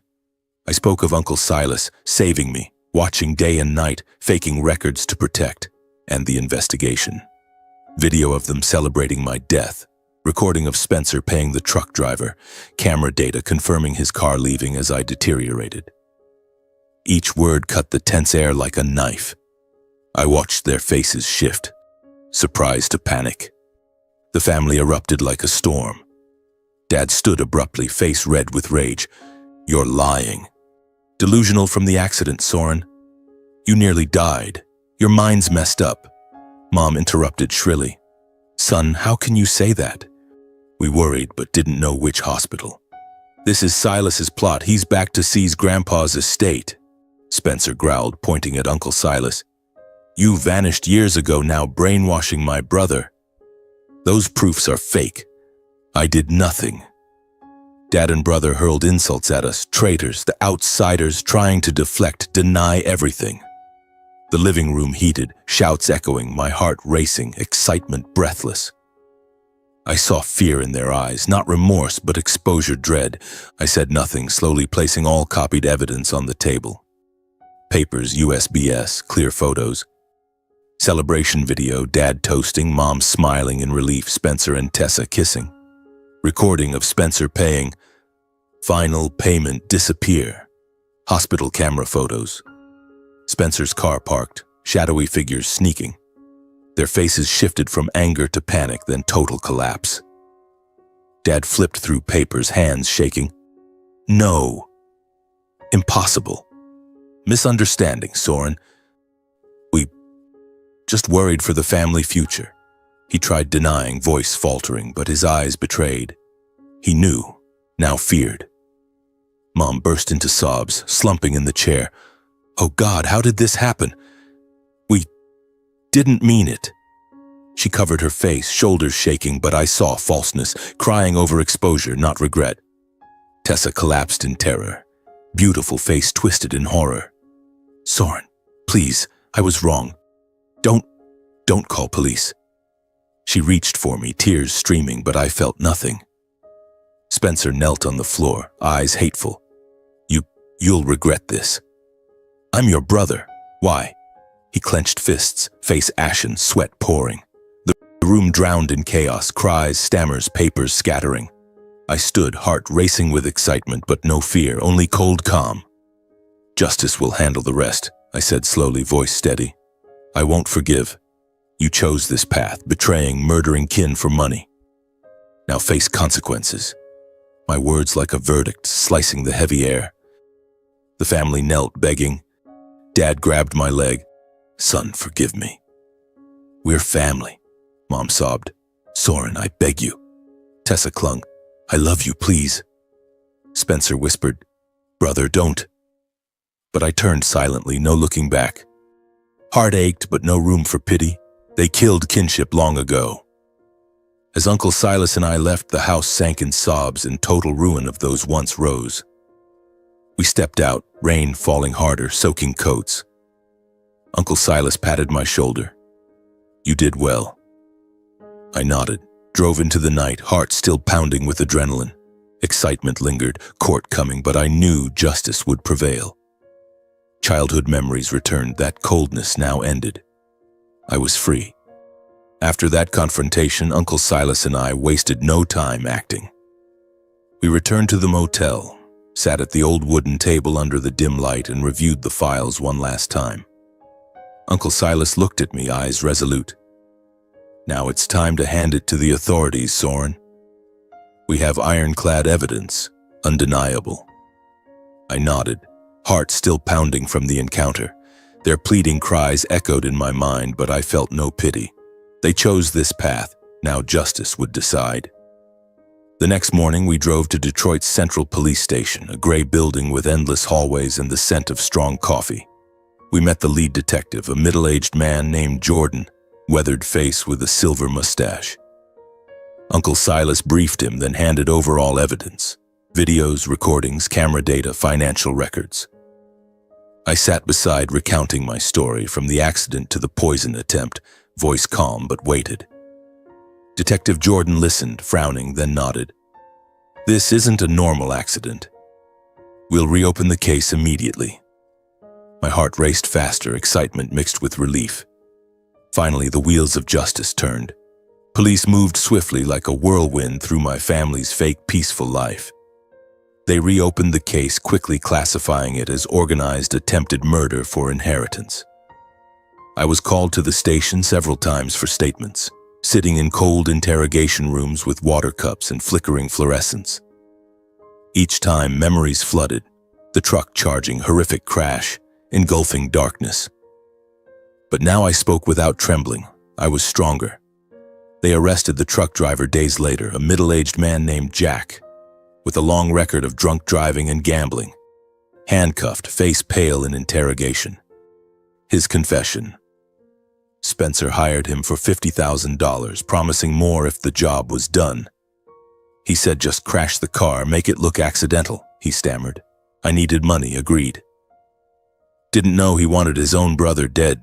S1: I spoke of Uncle Silas, saving me, watching day and night, faking records to protect, and the investigation. Video of them celebrating my death, recording of Spencer paying the truck driver, camera data confirming his car leaving as I deteriorated. Each word cut the tense air like a knife. I watched their faces shift, surprise to panic. The family erupted like a storm. Dad stood abruptly, face red with rage. "You're lying. Delusional from the accident, Soren. You nearly died. Your mind's messed up." Mom interrupted shrilly. "Son, how can you say that?" We worried but didn't know which hospital. "This is Silas's plot. He's back to seize Grandpa's estate," Spencer growled, pointing at Uncle Silas. "You vanished years ago, now brainwashing my brother. Those proofs are fake. I did nothing." Dad and brother hurled insults at us, traitors, the outsiders trying to deflect, deny everything. The living room heated, shouts echoing, my heart racing, excitement breathless. I saw fear in their eyes, not remorse, but exposure dread. I said nothing, slowly placing all copied evidence on the table. Papers, USBs, clear photos. Celebration video, Dad toasting, Mom smiling in relief, Spencer and Tessa kissing. Recording of Spencer paying. Final payment disappear. Hospital camera photos. Spencer's car parked, shadowy figures sneaking. Their faces shifted from anger to panic, then total collapse. Dad flipped through papers, hands shaking. "No. Impossible. Misunderstanding, Soren. We just worried for the family future. He tried denying, voice faltering, but his eyes betrayed. He knew, now feared. Mom burst into sobs, slumping in the chair. "Oh God, how did this happen? We didn't mean it." She covered her face, shoulders shaking, but I saw falseness, crying over exposure, not regret. Tessa collapsed in terror, beautiful face twisted in horror. "Soren, please, I was wrong. Don't call police." She reached for me, tears streaming, but I felt nothing. Spencer knelt on the floor, eyes hateful. You'll regret this." "I'm your brother. Why?" He clenched fists, face ashen, sweat pouring. The room drowned in chaos, cries, stammers, papers scattering. I stood, heart racing with excitement, but no fear, only cold calm. "Justice will handle the rest," I said slowly, voice steady. "I won't forgive. You chose this path, betraying, murdering kin for money. Now face consequences." My words like a verdict, slicing the heavy air. The family knelt, begging. Dad grabbed my leg. "Son, forgive me." "We're family," Mom sobbed. "Soren, I beg you." Tessa clung. "I love you, please." Spencer whispered, "Brother, don't." But I turned silently, no looking back. Heart ached, but no room for pity. They killed kinship long ago. As Uncle Silas and I left, the house sank in sobs, in total ruin of those once rows. We stepped out, rain falling harder, soaking coats. Uncle Silas patted my shoulder. "You did well." I nodded, drove into the night, heart still pounding with adrenaline. Excitement lingered, court coming, but I knew justice would prevail. Childhood memories returned, that coldness now ended. I was free. After that confrontation, Uncle Silas and I wasted no time acting. We returned to the motel, sat at the old wooden table under the dim light and reviewed the files one last time. Uncle Silas looked at me, eyes resolute. "Now it's time to hand it to the authorities, Soren. We have ironclad evidence, undeniable." I nodded, heart still pounding from the encounter. Their pleading cries echoed in my mind, but I felt no pity. They chose this path, now justice would decide. The next morning, we drove to Detroit's Central Police Station, a gray building with endless hallways and the scent of strong coffee. We met the lead detective, a middle-aged man named Jordan, weathered face with a silver mustache. Uncle Silas briefed him, then handed over all evidence: videos, recordings, camera data, financial records. I sat beside, recounting my story, from the accident to the poison attempt, voice calm but waited. Detective Jordan listened, frowning, then nodded. "This isn't a normal accident. We'll reopen the case immediately." My heart raced faster, excitement mixed with relief. Finally, the wheels of justice turned. Police moved swiftly like a whirlwind through my family's fake peaceful life. They reopened the case, quickly classifying it as organized attempted murder for inheritance. I was called to the station several times for statements, sitting in cold interrogation rooms with water cups and flickering fluorescents. Each time, memories flooded, the truck charging, horrific crash, engulfing darkness. But now I spoke without trembling. I was stronger. They arrested the truck driver days later, a middle-aged man named Jack, with a long record of drunk driving and gambling. Handcuffed, face pale in interrogation. His confession: Spencer hired him for $50,000, promising more if the job was done. He said, "Just crash the car, make it look accidental," he stammered. "I needed money," agreed. Didn't know he wanted his own brother dead.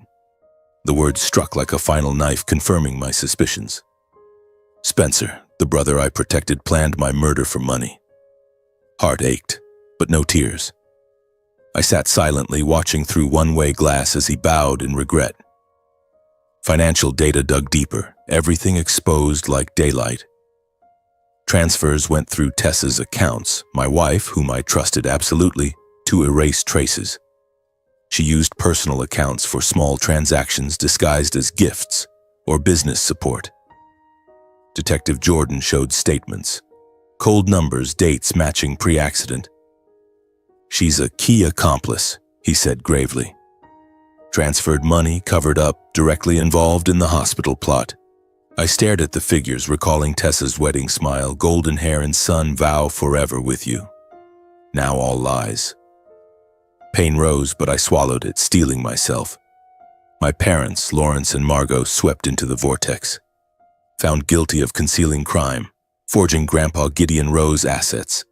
S1: The words struck like a final knife, confirming my suspicions. Spencer, the brother I protected, planned my murder for money. Heart ached, but no tears. I sat silently, watching through one-way glass as he bowed in regret. Financial data dug deeper, everything exposed like daylight. Transfers went through Tessa's accounts, my wife, whom I trusted absolutely, to erase traces. She used personal accounts for small transactions disguised as gifts or business support. Detective Jordan showed statements, cold numbers, dates matching pre-accident. "She's a key accomplice," he said gravely. "Transferred money, covered up, directly involved in the hospital plot. I stared at the figures, recalling Tessa's wedding smile, golden hair and son vow forever with you. Now all lies. Pain rose, but I swallowed it, steeling myself. My parents, Lawrence and Margot, swept into the vortex. Found guilty of concealing crime, forging Grandpa Gideon Rowe's assets.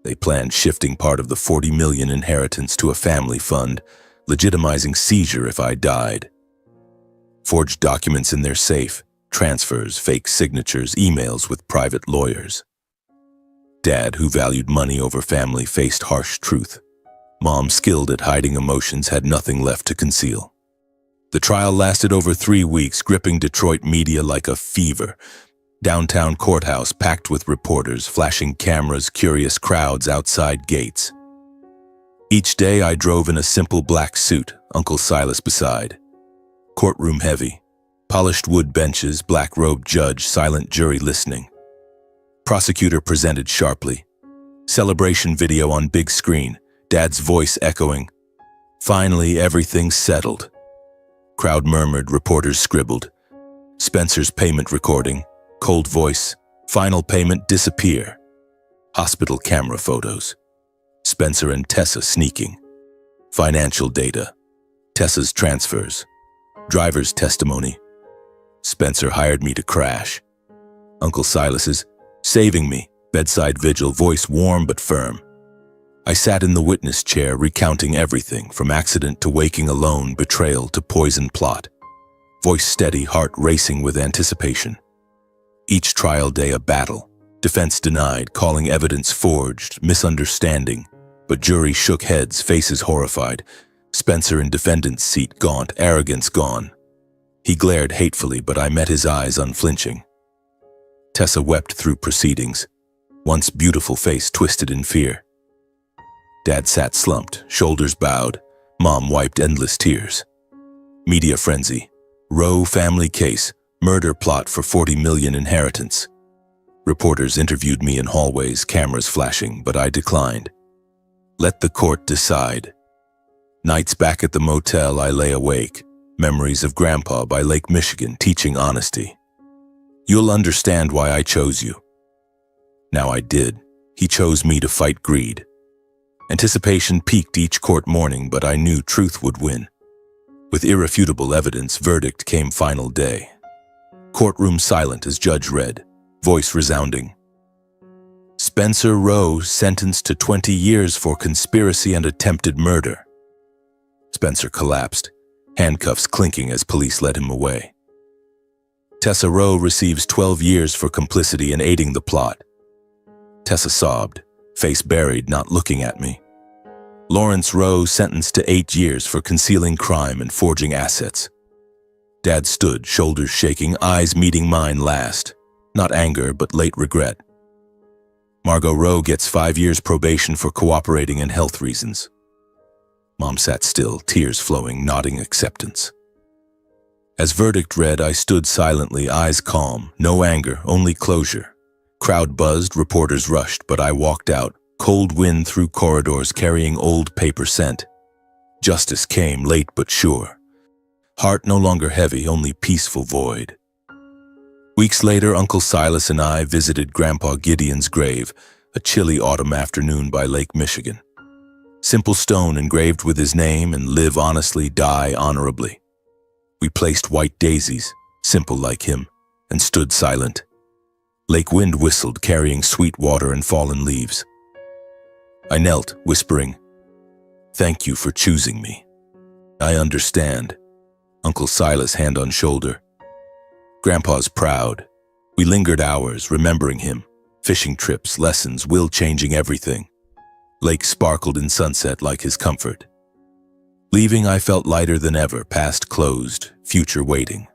S1: They planned shifting part of the $40 million inheritance to a family fund, legitimizing seizure if I died. Forged documents in their safe, transfers, fake signatures, emails with private lawyers. Dad, who valued money over family, faced harsh truth. Mom, skilled at hiding emotions, had nothing left to conceal. The trial lasted over 3 weeks, gripping Detroit media like a fever. Downtown courthouse packed with reporters, flashing cameras, curious crowds outside gates. Each day I drove in a simple black suit, Uncle Silas beside. Courtroom heavy. Polished wood benches, black-robed judge, silent jury listening. Prosecutor presented sharply. Celebration video on big screen, Dad's voice echoing. Finally, everything's settled. Crowd murmured, reporters scribbled. Spencer's payment recording, cold voice, final payment disappear. Hospital camera photos. Spencer and Tessa sneaking. Financial data. Tessa's transfers. Driver's testimony. Spencer hired me to crash. Uncle Silas's, saving me, bedside vigil, voice warm but firm. I sat in the witness chair recounting everything, from accident to waking alone, betrayal to poison plot. Voice steady, heart racing with anticipation. Each trial day a battle. Defense denied, calling evidence forged, misunderstanding. But jury shook heads, faces horrified. Spencer in defendant's seat, gaunt, arrogance gone. He glared hatefully, but I met his eyes unflinching. Tessa wept through proceedings, once beautiful face twisted in fear. Dad sat slumped, shoulders bowed. Mom wiped endless tears. Media frenzy. Rowe family case. Murder plot for $40 million inheritance. Reporters interviewed me in hallways, cameras flashing, but I declined. Let the court decide. Nights back at the motel, I lay awake. Memories of Grandpa by Lake Michigan, teaching honesty. You'll understand why I chose you. Now I did. He chose me to fight greed. Anticipation peaked each court morning, but I knew truth would win. With irrefutable evidence, verdict came final day. Courtroom silent as judge read, voice resounding. Spencer Rowe sentenced to 20 years for conspiracy and attempted murder. Spencer collapsed, handcuffs clinking as police led him away. Tessa Rowe receives 12 years for complicity in aiding the plot. Tessa sobbed, face buried, not looking at me. Lawrence Rowe sentenced to 8 years for concealing crime and forging assets. Dad stood, shoulders shaking, eyes meeting mine last. Not anger, but late regret. Margot Rowe gets 5 years probation for cooperating and health reasons. Mom sat still, tears flowing, nodding acceptance. As verdict read, I stood silently, eyes calm, no anger, only closure. Crowd buzzed, reporters rushed, but I walked out, cold wind through corridors carrying old paper scent. Justice came, late but sure. Heart no longer heavy, only peaceful void. Weeks later, Uncle Silas and I visited Grandpa Gideon's grave, a chilly autumn afternoon by Lake Michigan. Simple stone engraved with his name and live honestly, die honorably. We placed white daisies, simple like him, and stood silent. Lake wind whistled, carrying sweet water and fallen leaves. I knelt, whispering, "Thank you for choosing me. I understand." Uncle Silas, hand on shoulder. Grandpa's proud. We lingered hours, remembering him. Fishing trips, lessons, will changing everything. Lake sparkled in sunset like his comfort. Leaving, I felt lighter than ever, past closed, future waiting.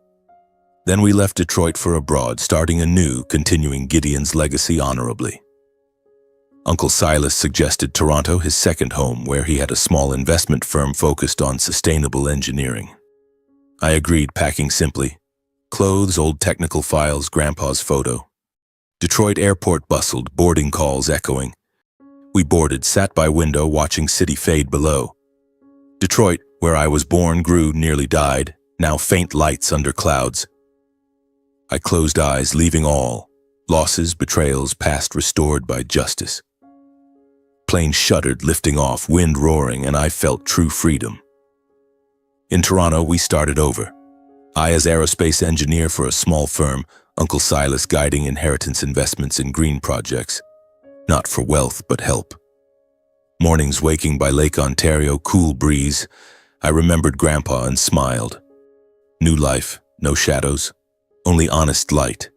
S1: Then we left Detroit for abroad, starting anew, continuing Gideon's legacy honorably. Uncle Silas suggested Toronto, his second home, where he had a small investment firm focused on sustainable engineering. I agreed, packing simply. Clothes, old technical files, Grandpa's photo. Detroit airport bustled, boarding calls echoing. We boarded, sat by window, watching city fade below. Detroit, where I was born, grew, nearly died, now faint lights under clouds. I closed eyes, leaving all. Losses, betrayals, past restored by justice. Plane shuddered, lifting off, wind roaring, and I felt true freedom. In Toronto, we started over. I as aerospace engineer for a small firm, Uncle Silas guiding inheritance investments in green projects. Not for wealth, but help. Mornings waking by Lake Ontario, cool breeze. I remembered Grandpa and smiled. New life, no shadows, only honest light.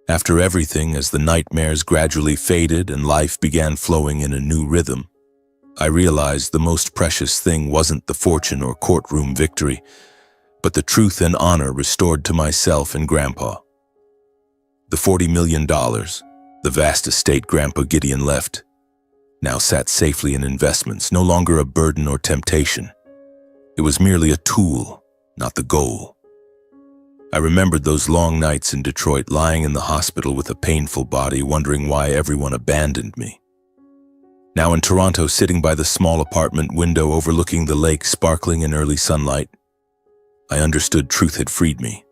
S1: After everything, as the nightmares gradually faded and life began flowing in a new rhythm, I realized the most precious thing wasn't the fortune or courtroom victory, but the truth and honor restored to myself and Grandpa. The $40 million, the vast estate Grandpa Gideon left, now sat safely in investments, no longer a burden or temptation. It was merely a tool, not the goal. I remembered those long nights in Detroit, lying in the hospital with a painful body, wondering why everyone abandoned me. Now in Toronto, sitting by the small apartment window overlooking the lake sparkling in early sunlight, I understood truth had freed me.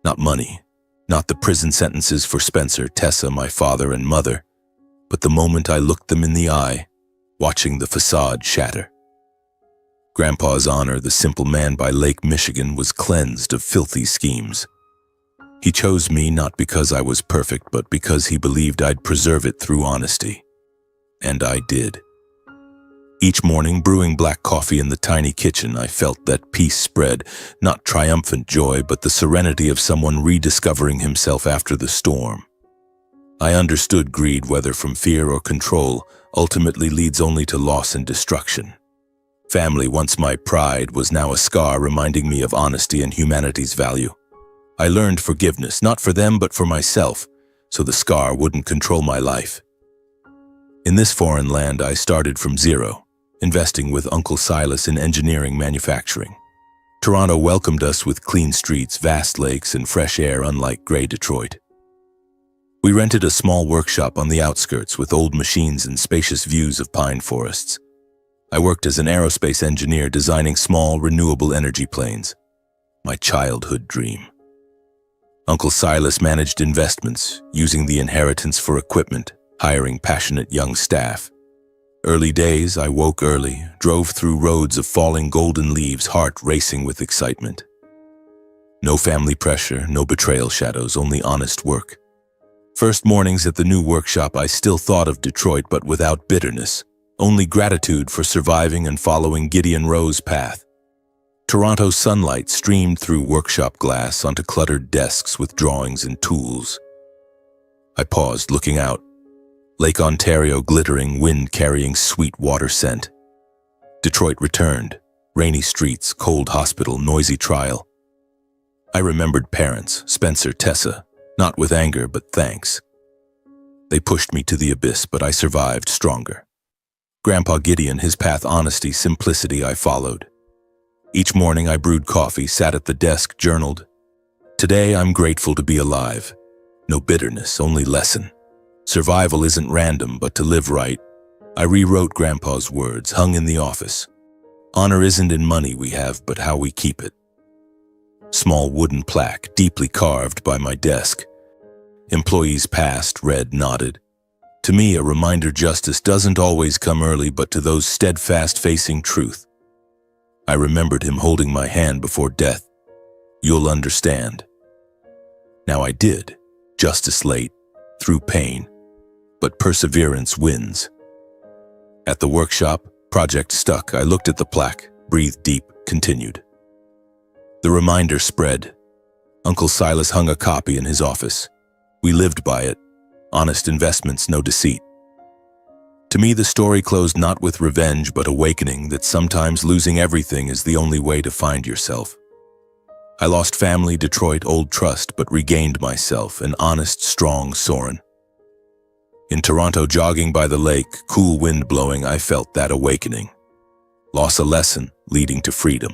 S1: Not money, not the prison sentences for Spencer, Tessa, my father and mother, but the moment I looked them in the eye, watching the facade shatter. Grandpa's honor, the simple man by Lake Michigan, was cleansed of filthy schemes. He chose me not because I was perfect, but because he believed I'd preserve it through honesty. And I did. Each morning, brewing black coffee in the tiny kitchen, I felt that peace spread, not triumphant joy, but the serenity of someone rediscovering himself after the storm. I understood greed, whether from fear or control, ultimately leads only to loss and destruction. Family, once my pride, was now a scar reminding me of honesty and humanity's value. I learned forgiveness, not for them but for myself, so the scar wouldn't control my life. In this foreign land, I started from zero, investing with Uncle Silas in engineering manufacturing. Toronto welcomed us with clean streets, vast lakes, and fresh air unlike gray Detroit. We rented a small workshop on the outskirts with old machines and spacious views of pine forests. I worked as an aerospace engineer designing small, renewable energy planes. My childhood dream. Uncle Silas managed investments, using the inheritance for equipment, hiring passionate young staff. Early days, I woke early, drove through roads of falling golden leaves, heart racing with excitement. No family pressure, no betrayal shadows, only honest work. First mornings at the new workshop, I still thought of Detroit, but without bitterness. Only gratitude for surviving and following Gideon Rowe's path. Toronto's sunlight streamed through workshop glass onto cluttered desks with drawings and tools. I paused, looking out. Lake Ontario glittering, wind carrying sweet water scent. Detroit returned. Rainy streets, cold hospital, noisy trial. I remembered parents, Spencer, Tessa, not with anger but thanks. They pushed me to the abyss, but I survived stronger. Grandpa Gideon, his path, honesty, simplicity, I followed. Each morning I brewed coffee, sat at the desk, journaled. Today I'm grateful to be alive. No bitterness, only lesson. Survival isn't random, but to live right. I rewrote Grandpa's words, hung in the office. Honor isn't in money we have, but how we keep it. Small wooden plaque, deeply carved by my desk. Employees passed, read, nodded. To me, a reminder justice doesn't always come early, but to those steadfast facing truth. I remembered him holding my hand before death. You'll understand. Now I did. Justice late, through pain, but perseverance wins. At the workshop, project stuck. I looked at the plaque, breathed deep, continued. The reminder spread. Uncle Silas hung a copy in his office. We lived by it. Honest investments, no deceit. To me, the story closed not with revenge, but awakening that sometimes losing everything is the only way to find yourself. I lost family, Detroit, old trust, but regained myself, an honest, strong Soren. In Toronto, jogging by the lake, cool wind blowing, I felt that awakening. Loss a lesson, leading to freedom.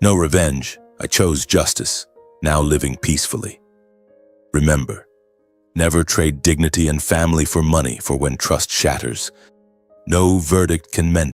S1: No revenge, I chose justice, now living peacefully. Remember, never trade dignity and family for money, for when trust shatters, no verdict can mend